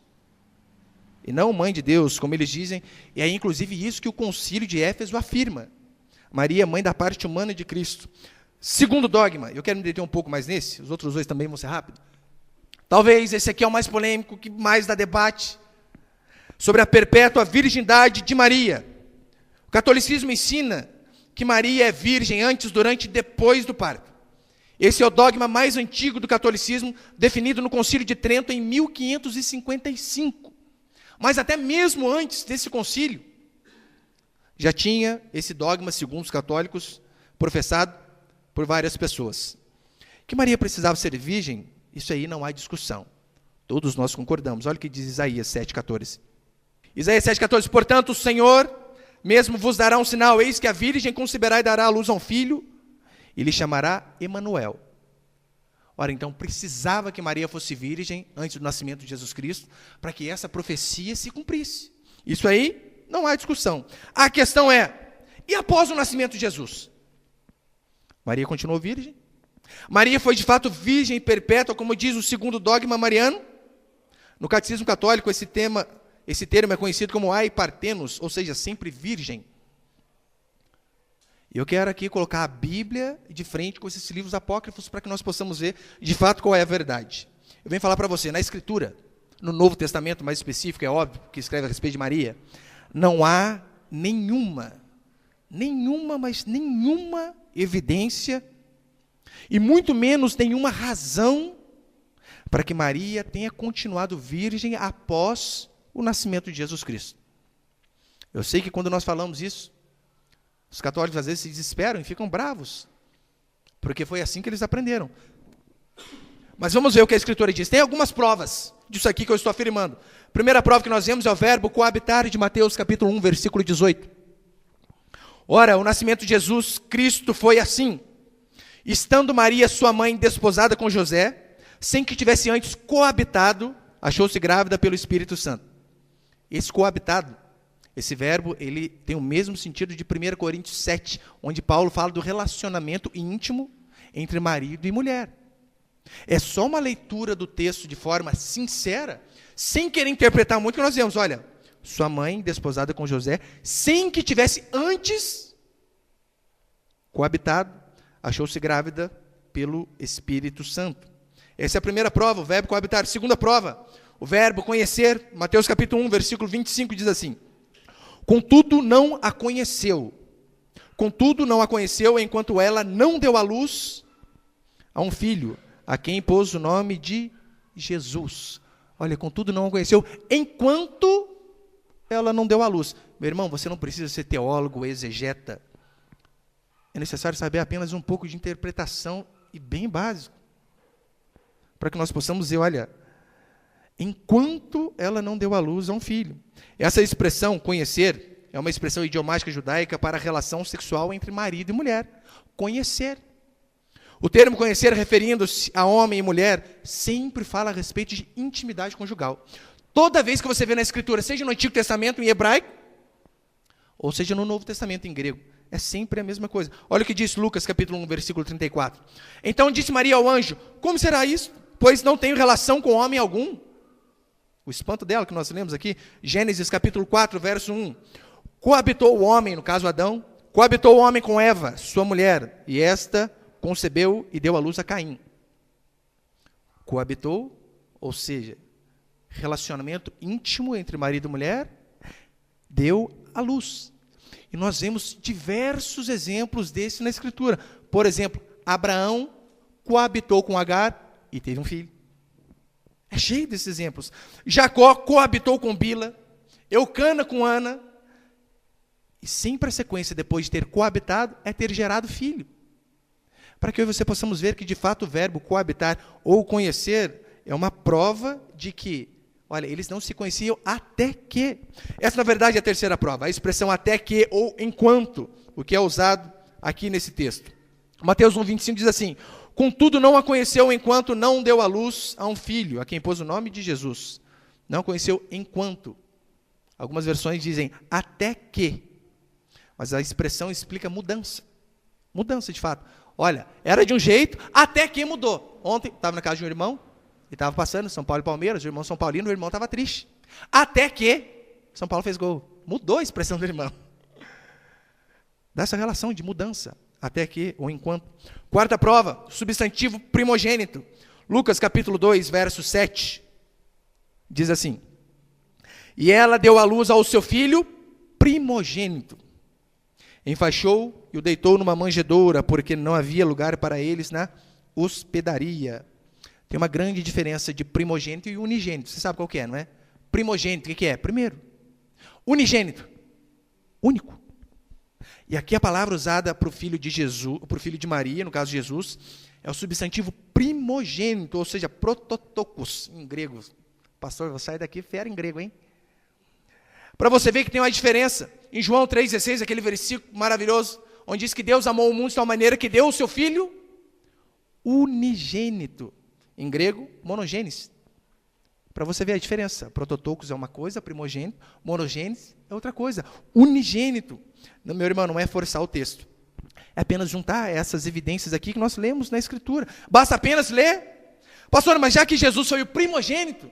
E não mãe de Deus, como eles dizem. E é inclusive isso que o concílio de Éfeso afirma. Maria é mãe da parte humana de Cristo. Segundo dogma, eu quero me deter um pouco mais nesse, os outros dois também vão ser rápidos. Talvez esse aqui é o mais polêmico, que mais dá debate, sobre a perpétua virgindade de Maria. O catolicismo ensina que Maria é virgem antes, durante e depois do parto. Esse é o dogma mais antigo do catolicismo, definido no Concílio de Trento em 1555. Mas até mesmo antes desse concílio, já tinha esse dogma, segundo os católicos, professado por várias pessoas. Que Maria precisava ser virgem, isso aí não há discussão. Todos nós concordamos. Olha o que diz Isaías 7,14. Isaías 7,14. Portanto, o Senhor mesmo vos dará um sinal, eis que a virgem conceberá e dará à luz a um filho, e lhe chamará Emanuel. Ora, então precisava que Maria fosse virgem antes do nascimento de Jesus Cristo, para que essa profecia se cumprisse. Isso aí não há discussão. A questão é, e após o nascimento de Jesus? Maria continuou virgem? Maria foi de fato virgem perpétua, como diz o segundo dogma mariano? No catecismo católico, esse termo é conhecido como ai partenos, ou seja, sempre virgem. E eu quero aqui colocar a Bíblia de frente com esses livros apócrifos para que nós possamos ver de fato qual é a verdade. Eu venho falar para você, na Escritura, no Novo Testamento mais específico, é óbvio, que escreve a respeito de Maria, não há nenhuma evidência e muito menos nenhuma razão para que Maria tenha continuado virgem após o nascimento de Jesus Cristo. Eu sei que quando nós falamos isso, os católicos às vezes se desesperam e ficam bravos, porque foi assim que eles aprenderam. Mas vamos ver o que a Escritura diz. Tem algumas provas disso aqui que eu estou afirmando. A primeira prova que nós vemos é o verbo coabitar de Mateus capítulo 1, versículo 18. Ora, o nascimento de Jesus Cristo foi assim: estando Maria, sua mãe, desposada com José, sem que tivesse antes coabitado, achou-se grávida pelo Espírito Santo. Esse coabitado, esse verbo, ele tem o mesmo sentido de 1 Coríntios 7, onde Paulo fala do relacionamento íntimo entre marido e mulher. É só uma leitura do texto de forma sincera, sem querer interpretar muito, que nós vemos, olha, sua mãe desposada com José, sem que tivesse antes coabitado, achou-se grávida pelo Espírito Santo. Essa é a primeira prova, o verbo coabitar. Segunda prova, o verbo conhecer, Mateus capítulo 1, versículo 25, diz assim: contudo não a conheceu enquanto ela não deu à luz a um filho, a quem pôs o nome de Jesus. Olha, contudo não a conheceu enquanto ela não deu à luz. Meu irmão, você não precisa ser teólogo, exegeta. É necessário saber apenas um pouco de interpretação, e bem básico, para que nós possamos dizer, olha, enquanto ela não deu à luz a um filho. Essa expressão, conhecer, é uma expressão idiomática judaica para a relação sexual entre marido e mulher. Conhecer. O termo conhecer, referindo-se a homem e mulher, sempre fala a respeito de intimidade conjugal. Toda vez que você vê na Escritura, seja no Antigo Testamento em hebraico, ou seja no Novo Testamento em grego, é sempre a mesma coisa. Olha o que diz Lucas, capítulo 1, versículo 34. Então disse Maria ao anjo: como será isso? Pois não tenho relação com homem algum. O espanto dela, que nós lemos aqui, Gênesis capítulo 4, verso 1. Coabitou o homem, no caso Adão, coabitou o homem com Eva, sua mulher, e esta concebeu e deu à luz a Caim. Coabitou, ou seja, relacionamento íntimo entre marido e mulher, deu à luz. E nós vemos diversos exemplos desse na Escritura. Por exemplo, Abraão coabitou com Agar e teve um filho. É cheio desses exemplos. Jacó coabitou com Bila, Eucana com Ana, e sempre a sequência, depois de ter coabitado, é ter gerado filho. Para que eu e você possamos ver que, de fato, o verbo coabitar ou conhecer é uma prova de que, olha, eles não se conheciam até que. Essa, na verdade, é a terceira prova, a expressão até que ou enquanto, o que é usado aqui nesse texto. Mateus 1,25 diz assim: contudo, não a conheceu enquanto não deu à luz a um filho, a quem pôs o nome de Jesus. Não a conheceu enquanto. Algumas versões dizem até que. Mas a expressão explica mudança. Mudança, de fato. Olha, era de um jeito, até que mudou. Ontem, estava na casa de um irmão, e estava passando, São Paulo e Palmeiras, o irmão São Paulino, o irmão estava triste. Até que São Paulo fez gol. Mudou a expressão do irmão. Dessa relação de mudança. Até que, ou enquanto. Quarta prova, substantivo primogênito. Lucas capítulo 2, verso 7. Diz assim: e ela deu à luz ao seu filho primogênito. Enfaixou e o deitou numa manjedoura, porque não havia lugar para eles na hospedaria. Tem uma grande diferença de primogênito e unigênito. Você sabe qual que é, não é? Primogênito, o que é? Primeiro. Unigênito, único. E aqui a palavra usada para o filho de Jesus, para o filho de Maria, no caso de Jesus, é o substantivo primogênito, ou seja, prototokos, em grego. Pastor, vou sair daqui fera em grego, hein? Para você ver que tem uma diferença. Em João 3,16, aquele versículo maravilhoso, onde diz que Deus amou o mundo de tal maneira que deu o seu filho unigênito. Em grego, monogênese. Para você ver a diferença. Prototokos é uma coisa, primogênito. Monogênese é outra coisa. Unigênito. Meu irmão, não é forçar o texto. É apenas juntar essas evidências aqui que nós lemos na Escritura. Basta apenas ler. Pastor, mas já que Jesus foi o primogênito,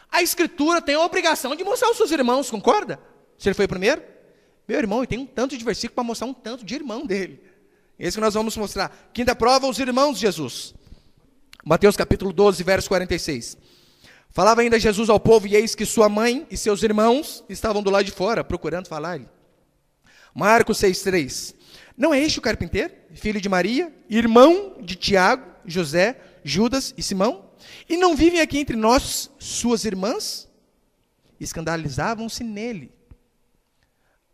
a Escritura tem a obrigação de mostrar aos seus irmãos, concorda? Se ele foi o primeiro, meu irmão, ele tem um tanto de versículo para mostrar um tanto de irmão dele. Esse que nós vamos mostrar. Quinta prova, os irmãos de Jesus. Mateus capítulo 12, verso 46. Falava ainda Jesus ao povo, e eis que sua mãe e seus irmãos estavam do lado de fora, procurando falar-lhe. Marcos 6,3. Não é este o carpinteiro, filho de Maria, irmão de Tiago, José, Judas e Simão? E não vivem aqui entre nós suas irmãs? Escandalizavam-se nele.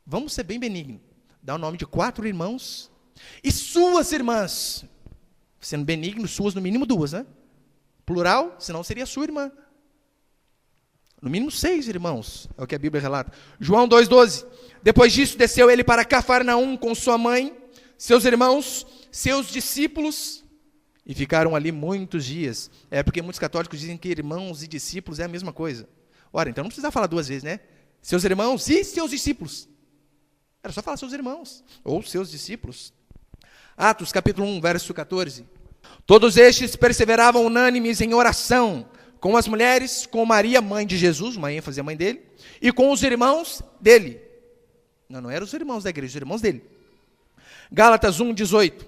Vamos ser bem benignos. Dá o nome de 4 irmãos. E suas irmãs. Sendo benigno, suas no mínimo 2, né? Plural, senão seria sua irmã. No mínimo 6 irmãos, é o que a Bíblia relata. João 2,12. Depois disso, desceu ele para Cafarnaum com sua mãe, seus irmãos, seus discípulos, e ficaram ali muitos dias. É porque muitos católicos dizem que irmãos e discípulos é a mesma coisa. Ora, então não precisa falar 2 vezes, né? Seus irmãos e seus discípulos. Era só falar seus irmãos, ou seus discípulos. Atos, capítulo 1, verso 14. Todos estes perseveravam unânimes em oração, com as mulheres, com Maria, mãe de Jesus, uma ênfase a mãe dele, e com os irmãos dele. Não eram os irmãos da igreja, os irmãos dele. Gálatas 1, 18.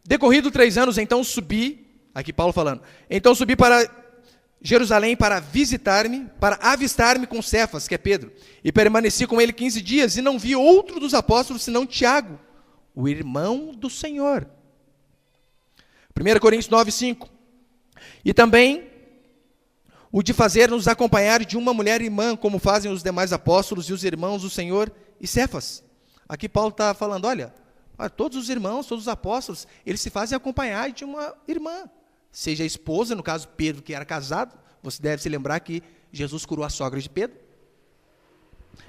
Decorrido 3 anos, então subi, aqui Paulo falando, então subi para Jerusalém para visitar-me, para avistar-me com Cefas, que é Pedro, e permaneci com ele 15 dias, e não vi outro dos apóstolos, senão Tiago, o irmão do Senhor. 1 Coríntios 9, 5. E também o de fazer-nos acompanhar de uma mulher irmã, como fazem os demais apóstolos e os irmãos do Senhor e Cefas. Aqui Paulo está falando, olha, todos os irmãos, todos os apóstolos, eles se fazem acompanhar de uma irmã. Seja a esposa, no caso Pedro, que era casado, você deve se lembrar que Jesus curou a sogra de Pedro.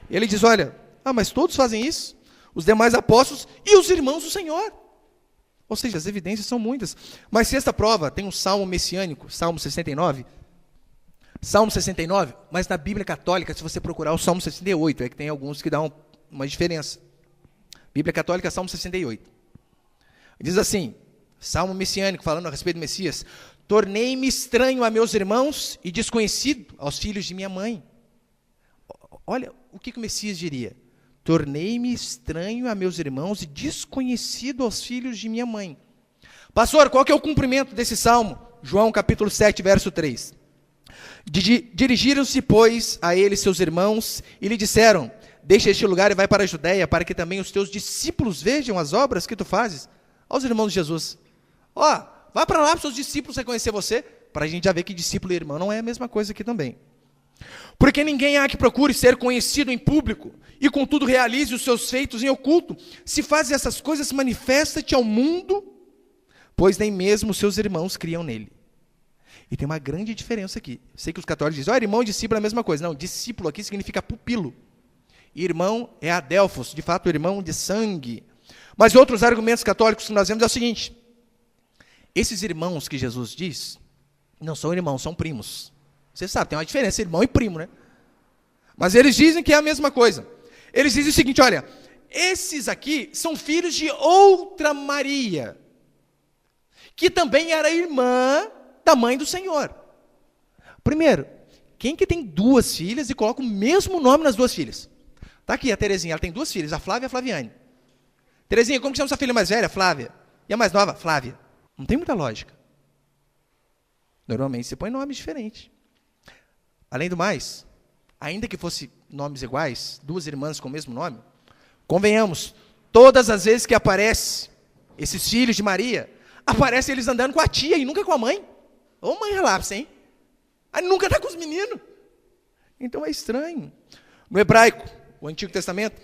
Ele diz, olha, mas todos fazem isso, os demais apóstolos e os irmãos do Senhor. Ou seja, as evidências são muitas. Mas sexta prova, tem um salmo messiânico, Salmo 69. Salmo 69, mas na Bíblia Católica, se você procurar o Salmo 68, é que tem alguns que dão uma diferença. Bíblia Católica, Salmo 68. Diz assim, Salmo messiânico, falando a respeito do Messias: tornei-me estranho a meus irmãos e desconhecido aos filhos de minha mãe. Olha o que o Messias diria. Tornei-me estranho a meus irmãos e desconhecido aos filhos de minha mãe. Pastor, qual que é o cumprimento desse salmo? João capítulo 7, verso 3. Dirigiram-se, pois, a ele seus irmãos e lhe disseram: deixa este lugar e vai para a Judéia, para que também os teus discípulos vejam as obras que tu fazes. Aos irmãos de Jesus. Ó, vai para lá para os seus discípulos reconhecer você, para a gente já ver que discípulo e irmão não é a mesma coisa aqui também. Porque ninguém há que procure ser conhecido em público, e contudo realize os seus feitos em oculto. Se faz essas coisas, manifesta-te ao mundo, pois nem mesmo os seus irmãos criam nele. E tem uma grande diferença aqui. Sei que os católicos dizem, irmão e discípulo é a mesma coisa. Não, discípulo aqui significa pupilo. Irmão é adelphos, de fato, irmão de sangue. Mas outros argumentos católicos que nós vemos é o seguinte: esses irmãos que Jesus diz, não são irmãos, são primos. Você sabe, tem uma diferença, irmão e primo, né? Mas eles dizem que é a mesma coisa. Eles dizem o seguinte, olha, esses aqui são filhos de outra Maria, que também era irmã da mãe do Senhor. Primeiro, quem que tem duas filhas e coloca o mesmo nome nas duas filhas? Está aqui a Terezinha, ela tem duas filhas, a Flávia e a Flaviane. Terezinha, como que chama sua filha mais velha? Flávia. E a mais nova? Flávia. Não tem muita lógica. Normalmente você põe nomes diferentes. Além do mais, ainda que fosse nomes iguais, duas irmãs com o mesmo nome, convenhamos, todas as vezes que aparece esses filhos de Maria, aparecem eles andando com a tia e nunca com a mãe. Ô mãe relapsa, hein? Aí nunca está com os meninos. Então é estranho. No hebraico, o Antigo Testamento,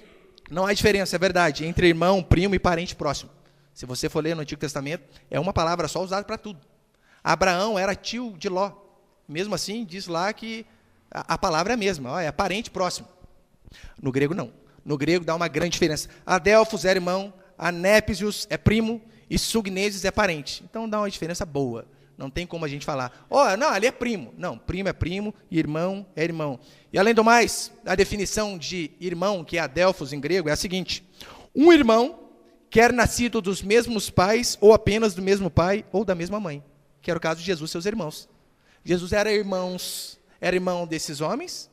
não há diferença, é verdade, entre irmão, primo e parente próximo. Se você for ler no Antigo Testamento, é uma palavra só usada para tudo. Abraão era tio de Ló. Mesmo assim, diz lá que a palavra é a mesma, é parente próximo. No grego, não. No grego dá uma grande diferença. Adelphos é irmão, Anépsios é primo e Sugneses é parente. Então dá uma diferença boa. Não tem como a gente falar, não, ali é primo. Não, primo é primo e irmão é irmão. E além do mais, a definição de irmão, que é adelphos em grego, é a seguinte: um irmão, quer nascido dos mesmos pais, ou apenas do mesmo pai, ou da mesma mãe. Que era o caso de Jesus e seus irmãos. Jesus era irmão desses homens,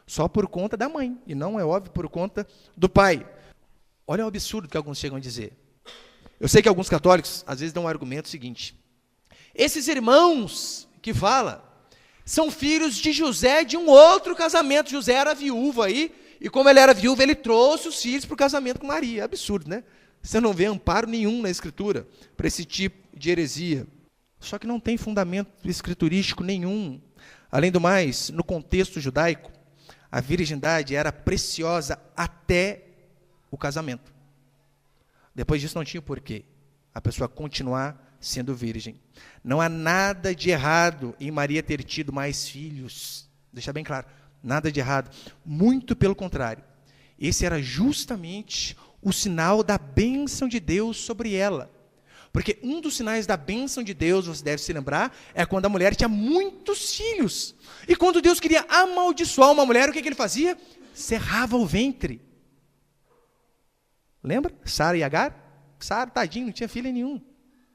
só por conta da mãe, e não, é óbvio, por conta do pai. Olha o absurdo que alguns chegam a dizer. Eu sei que alguns católicos, às vezes, dão um argumento seguinte: esses irmãos que fala são filhos de José de um outro casamento. José era viúvo aí, e como ele era viúvo, ele trouxe os filhos para o casamento com Maria. Absurdo, né? Você não vê amparo nenhum na Escritura para esse tipo de heresia. Só que não tem fundamento escriturístico nenhum. Além do mais, no contexto judaico, a virgindade era preciosa até o casamento. Depois disso não tinha porquê a pessoa continuar sendo virgem. Não há nada de errado em Maria ter tido mais filhos. Deixa bem claro, nada de errado. Muito pelo contrário. Esse era justamente o sinal da bênção de Deus sobre ela. Porque um dos sinais da bênção de Deus, você deve se lembrar, é quando a mulher tinha muitos filhos. E quando Deus queria amaldiçoar uma mulher, o que ele fazia? Cerrava o ventre. Lembra? Sara e Agar? Sara, tadinho, não tinha filho nenhum.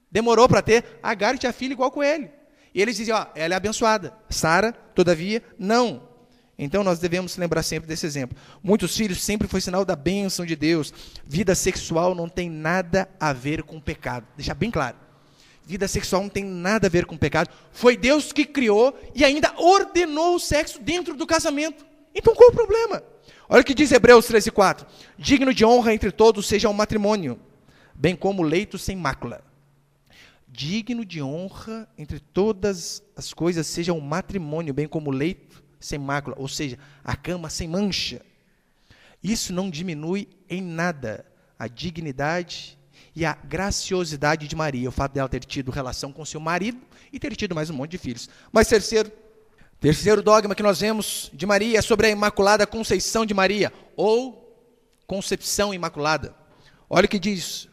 Demorou para ter. Agar tinha filho igual com ele. E eles diziam, ela é abençoada. Sara, todavia, não. Então nós devemos lembrar sempre desse exemplo. Muitos filhos sempre foi sinal da bênção de Deus. Vida sexual não tem nada a ver com pecado. Deixa bem claro. Vida sexual não tem nada a ver com pecado. Foi Deus que criou e ainda ordenou o sexo dentro do casamento. Então qual o problema? Olha o que diz Hebreus 13:4. Digno de honra entre todos seja o matrimônio, bem como o leito sem mácula. Digno de honra entre todas as coisas seja o matrimônio, bem como o leito sem mácula, ou seja, a cama sem mancha. Isso não diminui em nada a dignidade e a graciosidade de Maria, o fato dela ter tido relação com seu marido e ter tido mais um monte de filhos. Mas terceiro dogma que nós vemos de Maria é sobre a Imaculada Conceição de Maria, ou Concepção Imaculada. Olha o que diz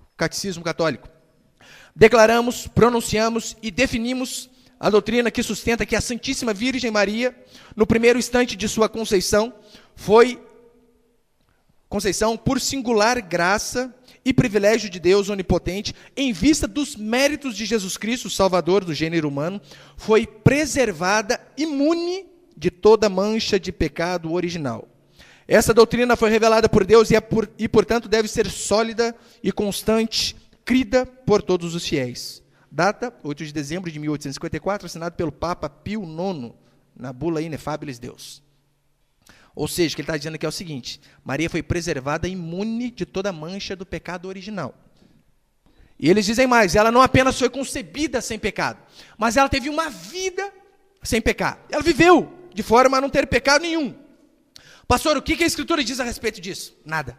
o Catecismo Católico. Declaramos, pronunciamos e definimos a doutrina que sustenta que a Santíssima Virgem Maria, no primeiro instante de sua conceição, foi conceição por singular graça e privilégio de Deus onipotente, em vista dos méritos de Jesus Cristo, Salvador do gênero humano, foi preservada imune de toda mancha de pecado original. Essa doutrina foi revelada por Deus e portanto, deve ser sólida e constante, crida por todos os fiéis. Data, 8 de dezembro de 1854, assinado pelo Papa Pio IX, na bula Inefabilis Deus. Ou seja, o que ele está dizendo aqui é o seguinte: Maria foi preservada imune de toda mancha do pecado original. E eles dizem mais, ela não apenas foi concebida sem pecado, mas ela teve uma vida sem pecado. Ela viveu de forma a não ter pecado nenhum. Pastor, o que a Escritura diz a respeito disso? Nada.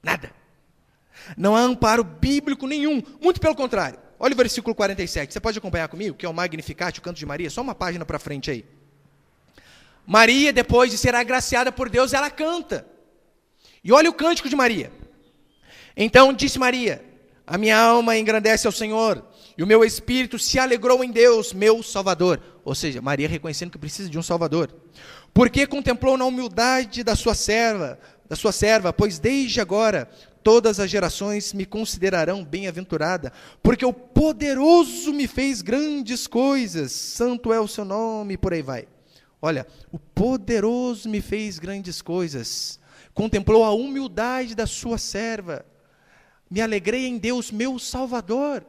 Nada. Não há amparo bíblico nenhum. Muito pelo contrário. Olha o versículo 47. Você pode acompanhar comigo, que é o Magnificat, o canto de Maria? Só uma página para frente aí. Maria, depois de ser agraciada por Deus, ela canta. E olha o cântico de Maria. Então disse Maria, a minha alma engrandece ao Senhor, e o meu espírito se alegrou em Deus, meu Salvador. Ou seja, Maria reconhecendo que precisa de um Salvador. Porque contemplou na humildade da sua serva, pois desde agora todas as gerações me considerarão bem-aventurada, porque o poderoso me fez grandes coisas, santo é o seu nome, por aí vai. Olha, o poderoso me fez grandes coisas, contemplou a humildade da sua serva, me alegrei em Deus, meu Salvador.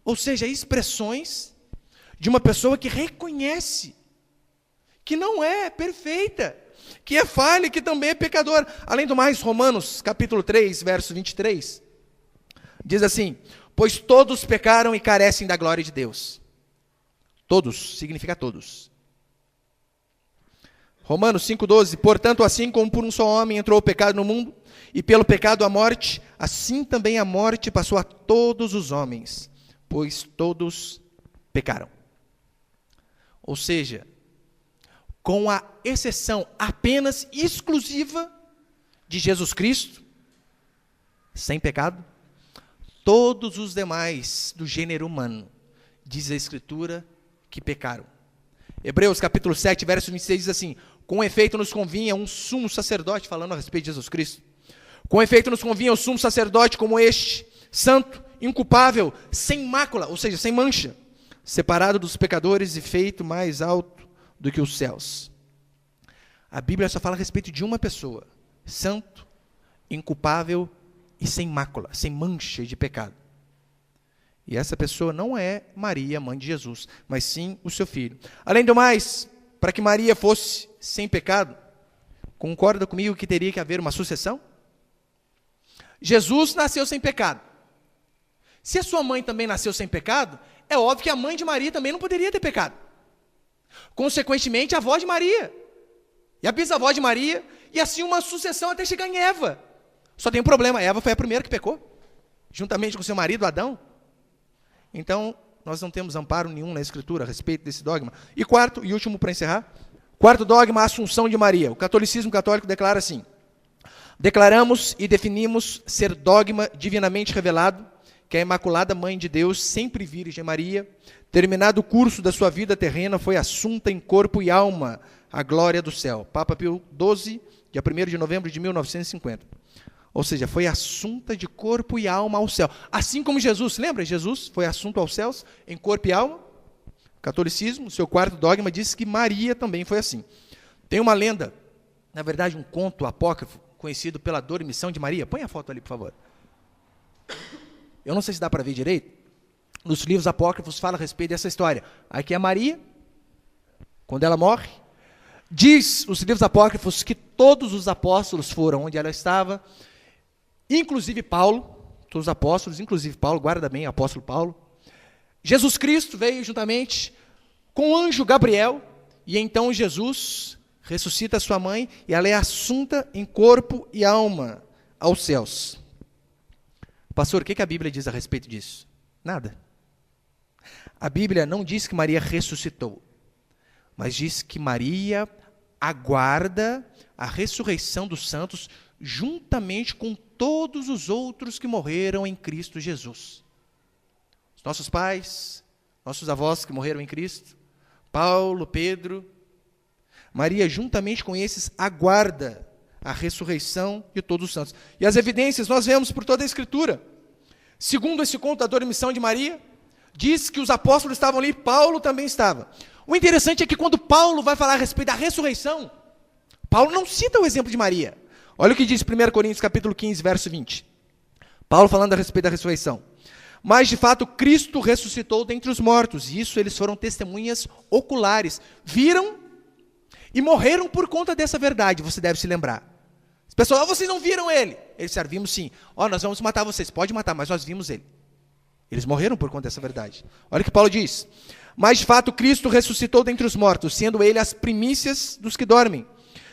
Ou seja, expressões de uma pessoa que reconhece que não é perfeita, que é falha, que também é pecador. Além do mais, Romanos, capítulo 3, verso 23, diz assim, pois todos pecaram e carecem da glória de Deus. Todos, significa todos. Romanos 5,12, portanto, assim como por um só homem entrou o pecado no mundo, e pelo pecado a morte, assim também a morte passou a todos os homens, pois todos pecaram. Ou seja, com a exceção apenas exclusiva de Jesus Cristo, sem pecado, todos os demais do gênero humano, diz a Escritura, que pecaram. Hebreus capítulo 7, verso 26 diz assim, com efeito nos convinha um sumo sacerdote, falando a respeito de Jesus Cristo, com efeito nos convinha um sumo sacerdote como este, santo, inculpável, sem mácula, ou seja, sem mancha, separado dos pecadores e feito mais alto do que os céus. A Bíblia só fala a respeito de uma pessoa, santo, inculpável e sem mácula, sem mancha de pecado. E essa pessoa não é Maria, mãe de Jesus, mas sim o seu filho. Além do mais, para que Maria fosse sem pecado, concorda comigo que teria que haver uma sucessão? Jesus nasceu sem pecado. Se a sua mãe também nasceu sem pecado, é óbvio que a mãe de Maria também não poderia ter pecado. Consequentemente, a avó de Maria, e a bisavó de Maria, e assim uma sucessão até chegar em Eva. Só tem um problema, Eva foi a primeira que pecou, juntamente com seu marido Adão. Então, nós não temos amparo nenhum na Escritura a respeito desse dogma. E quarto, e último para encerrar, quarto dogma, a Assunção de Maria. O catolicismo católico declara assim, declaramos e definimos ser dogma divinamente revelado que a Imaculada Mãe de Deus, sempre Virgem Maria, terminado o curso da sua vida terrena, foi assunta em corpo e alma à glória do céu. Papa Pio XII, dia 1º de novembro de 1950. Ou seja, foi assunta de corpo e alma ao céu. Assim como Jesus, lembra? Jesus foi assunto aos céus em corpo e alma. O catolicismo, seu quarto dogma, diz que Maria também foi assim. Tem uma lenda, na verdade um conto apócrifo, conhecido pela Dormição de Maria. Põe a foto ali, por favor. Eu não sei se dá para ver direito. Nos livros apócrifos fala a respeito dessa história. Aqui é Maria, quando ela morre. Diz os livros apócrifos que todos os apóstolos foram onde ela estava, inclusive Paulo, todos os apóstolos, inclusive Paulo, guarda bem, apóstolo Paulo. Jesus Cristo veio juntamente com o anjo Gabriel, e então Jesus ressuscita a sua mãe, e ela é assunta em corpo e alma aos céus. Pastor, o que a Bíblia diz a respeito disso? Nada. A Bíblia não diz que Maria ressuscitou, mas diz que Maria aguarda a ressurreição dos santos juntamente com todos os outros que morreram em Cristo Jesus. Os nossos pais, nossos avós que morreram em Cristo, Paulo, Pedro, Maria juntamente com esses aguarda a ressurreição de todos os santos. E as evidências nós vemos por toda a Escritura. Segundo esse conto da Dormição de Maria, diz que os apóstolos estavam ali, Paulo também estava. O interessante é que quando Paulo vai falar a respeito da ressurreição, Paulo não cita o exemplo de Maria. Olha o que diz 1 Coríntios capítulo 15, verso 20. Paulo falando a respeito da ressurreição. Mas, de fato, Cristo ressuscitou dentre os mortos. E isso eles foram testemunhas oculares. Viram e morreram por conta dessa verdade, você deve se lembrar. As pessoas, vocês não viram ele? Eles disseram, vimos sim. Nós vamos matar vocês. Pode matar, mas nós vimos ele. Eles morreram por conta dessa verdade. Olha o que Paulo diz. Mas de fato Cristo ressuscitou dentre os mortos, sendo ele as primícias dos que dormem.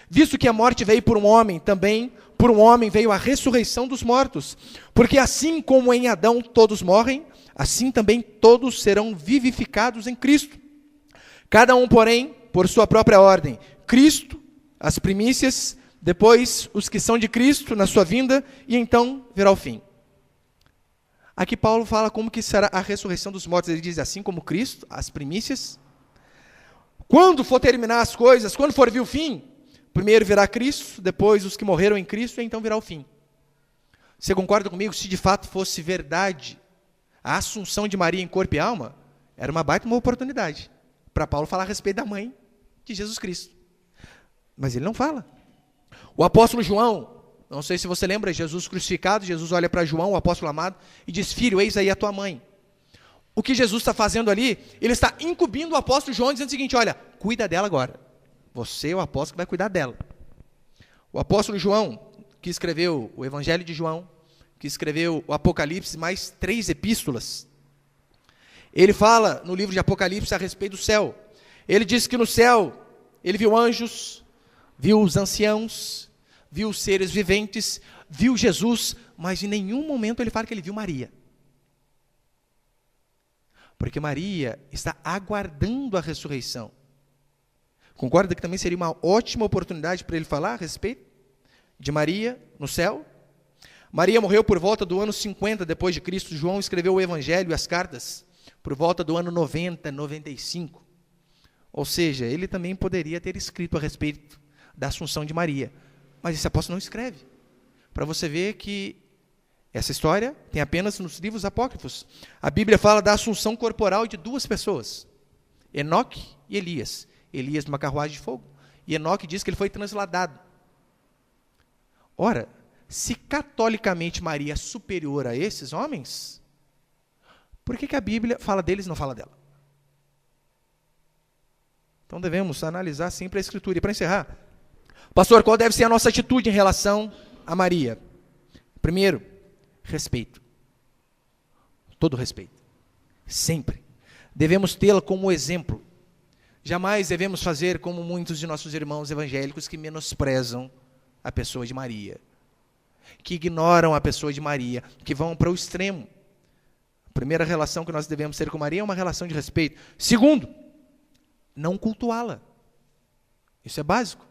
Visto que a morte veio por um homem, também por um homem veio a ressurreição dos mortos. Porque assim como em Adão todos morrem, assim também todos serão vivificados em Cristo. Cada um, porém, por sua própria ordem. Cristo, as primícias, depois os que são de Cristo na sua vinda, e então virá o fim. Aqui Paulo fala como que será a ressurreição dos mortos. Ele diz assim como Cristo, as primícias. Quando for terminar as coisas, quando for vir o fim, primeiro virá Cristo, depois os que morreram em Cristo, e então virá o fim. Você concorda comigo? Se de fato fosse verdade a assunção de Maria em corpo e alma, era uma baita uma oportunidade para Paulo falar a respeito da mãe de Jesus Cristo. Mas ele não fala. O apóstolo João, não sei se você lembra, Jesus crucificado, Jesus olha para João, o apóstolo amado, e diz, filho, eis aí a tua mãe. O que Jesus está fazendo ali, ele está incumbindo o apóstolo João, dizendo o seguinte, olha, cuida dela agora. Você é o apóstolo que vai cuidar dela. O apóstolo João, que escreveu o Evangelho de João, que escreveu o Apocalipse, mais 3 epístolas, ele fala no livro de Apocalipse a respeito do céu. Ele diz que no céu, ele viu anjos, viu os anciãos, viu os seres viventes, viu Jesus, mas em nenhum momento ele fala que ele viu Maria. Porque Maria está aguardando a ressurreição. Concorda que também seria uma ótima oportunidade para ele falar a respeito de Maria no céu? Maria morreu por volta do ano 50 depois de Cristo. João escreveu o Evangelho e as cartas por volta do ano 90, 95. Ou seja, ele também poderia ter escrito a respeito da assunção de Maria. Mas esse apóstolo não escreve. Para você ver que essa história tem apenas nos livros apócrifos. A Bíblia fala da assunção corporal de 2 pessoas. Enoque e Elias. Elias numa carruagem de fogo. E Enoque diz que ele foi transladado. Ora, se catolicamente Maria é superior a esses homens, por que a Bíblia fala deles e não fala dela? Então devemos analisar sempre a Escritura. E para encerrar, pastor, qual deve ser a nossa atitude em relação a Maria? Primeiro, respeito. Todo respeito. Sempre. Devemos tê-la como exemplo. Jamais devemos fazer como muitos de nossos irmãos evangélicos que menosprezam a pessoa de Maria, que ignoram a pessoa de Maria, que vão para o extremo. A primeira relação que nós devemos ter com Maria é uma relação de respeito. Segundo, não cultuá-la. Isso é básico.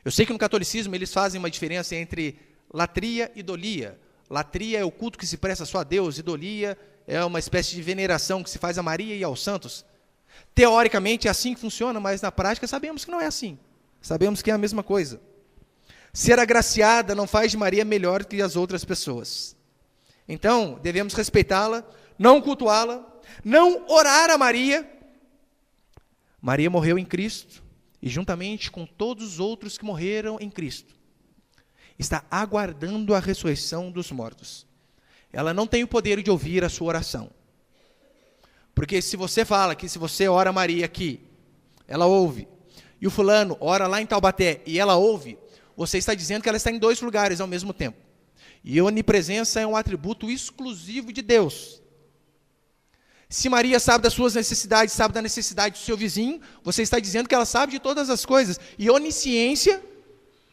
Eu sei que no catolicismo eles fazem uma diferença entre latria e idolia. Latria é o culto que se presta só a Deus, idolia é uma espécie de veneração que se faz a Maria e aos santos. Teoricamente é assim que funciona, mas na prática sabemos que não é assim. Sabemos que é a mesma coisa. Ser agraciada não faz de Maria melhor que as outras pessoas. Então, devemos respeitá-la, não cultuá-la, não orar a Maria. Maria morreu em Cristo, e juntamente com todos os outros que morreram em Cristo, está aguardando a ressurreição dos mortos. Ela não tem o poder de ouvir a sua oração. Porque se você fala que se você ora a Maria aqui, ela ouve, e o fulano ora lá em Taubaté e ela ouve, você está dizendo que ela está em 2 lugares ao mesmo tempo. E a onipresença é um atributo exclusivo de Deus. Se Maria sabe das suas necessidades, sabe da necessidade do seu vizinho, você está dizendo que ela sabe de todas as coisas. E onisciência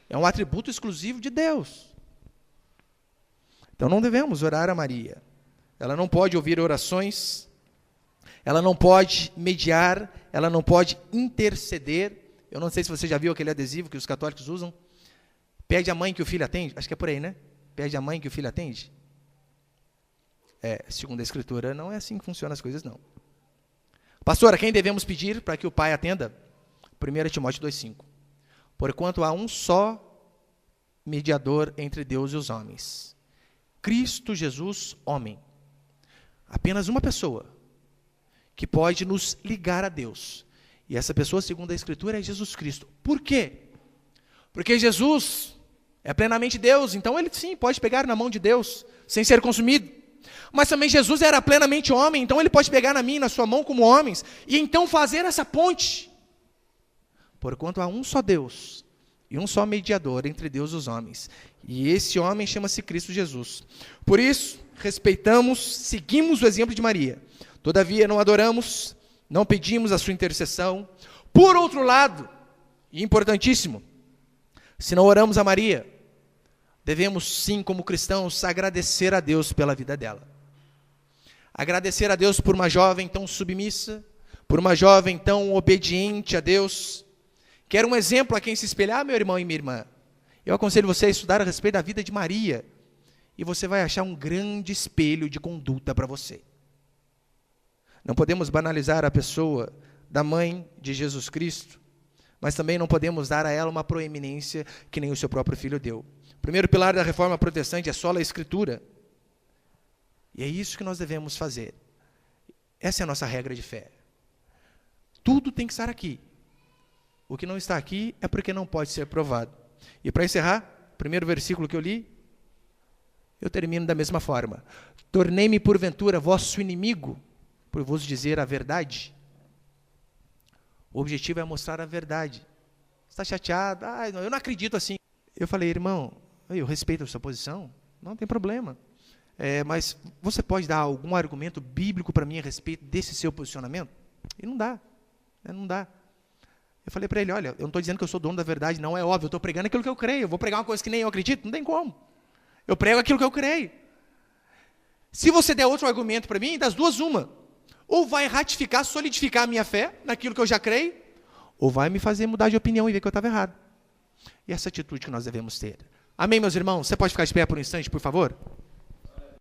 é um atributo exclusivo de Deus. Então não devemos orar a Maria. Ela não pode ouvir orações, ela não pode mediar, ela não pode interceder. Eu não sei se você já viu aquele adesivo que os católicos usam. Pede a mãe que o filho atende. Acho que é por aí, né? Pede a mãe que o filho atende. Segundo a Escritura, não é assim que funcionam as coisas, não. Pastor, a quem devemos pedir para que o pai atenda? 1 Timóteo 2,5. Porquanto há um só mediador entre Deus e os homens. Cristo Jesus, homem. Apenas uma pessoa que pode nos ligar a Deus. E essa pessoa, segundo a Escritura, é Jesus Cristo. Por quê? Porque Jesus é plenamente Deus, então ele sim pode pegar na mão de Deus, sem ser consumido. Mas também Jesus era plenamente homem, então ele pode pegar na minha e na sua mão como homens, e então fazer essa ponte. Porquanto há um só Deus, e um só mediador entre Deus e os homens. E esse homem chama-se Cristo Jesus. Por isso, respeitamos, seguimos o exemplo de Maria. Todavia, não adoramos, não pedimos a sua intercessão. Por outro lado, e importantíssimo, se não oramos a Maria, devemos sim, como cristãos, agradecer a Deus pela vida dela. Agradecer a Deus por uma jovem tão submissa, por uma jovem tão obediente a Deus. Quero um exemplo a quem se espelhar, meu irmão e minha irmã. Eu aconselho você a estudar a respeito da vida de Maria, e você vai achar um grande espelho de conduta para você. Não podemos banalizar a pessoa da mãe de Jesus Cristo, mas também não podemos dar a ela uma proeminência que nem o seu próprio filho deu. O primeiro pilar da reforma protestante é sola a Escritura. E é isso que nós devemos fazer. Essa é a nossa regra de fé. Tudo tem que estar aqui. O que não está aqui é porque não pode ser provado. E para encerrar, o primeiro versículo que eu li, eu termino da mesma forma. Tornei-me porventura vosso inimigo, por vos dizer a verdade. O objetivo é mostrar a verdade. Você está chateado? Eu não acredito assim. Eu falei, irmão, eu respeito a sua posição, não tem problema. Mas você pode dar algum argumento bíblico para mim a respeito desse seu posicionamento? E não dá. Não dá. Eu falei para ele, olha, eu não estou dizendo que eu sou dono da verdade, não é óbvio, eu estou pregando aquilo que eu creio. Eu vou pregar uma coisa que nem eu acredito? Não tem como. Eu prego aquilo que eu creio. Se você der outro argumento para mim, das duas, uma. Ou vai ratificar, solidificar a minha fé naquilo que eu já creio, ou vai me fazer mudar de opinião e ver que eu estava errado. E essa atitude que nós devemos ter. Amém, meus irmãos? Você pode ficar de pé por um instante, por favor?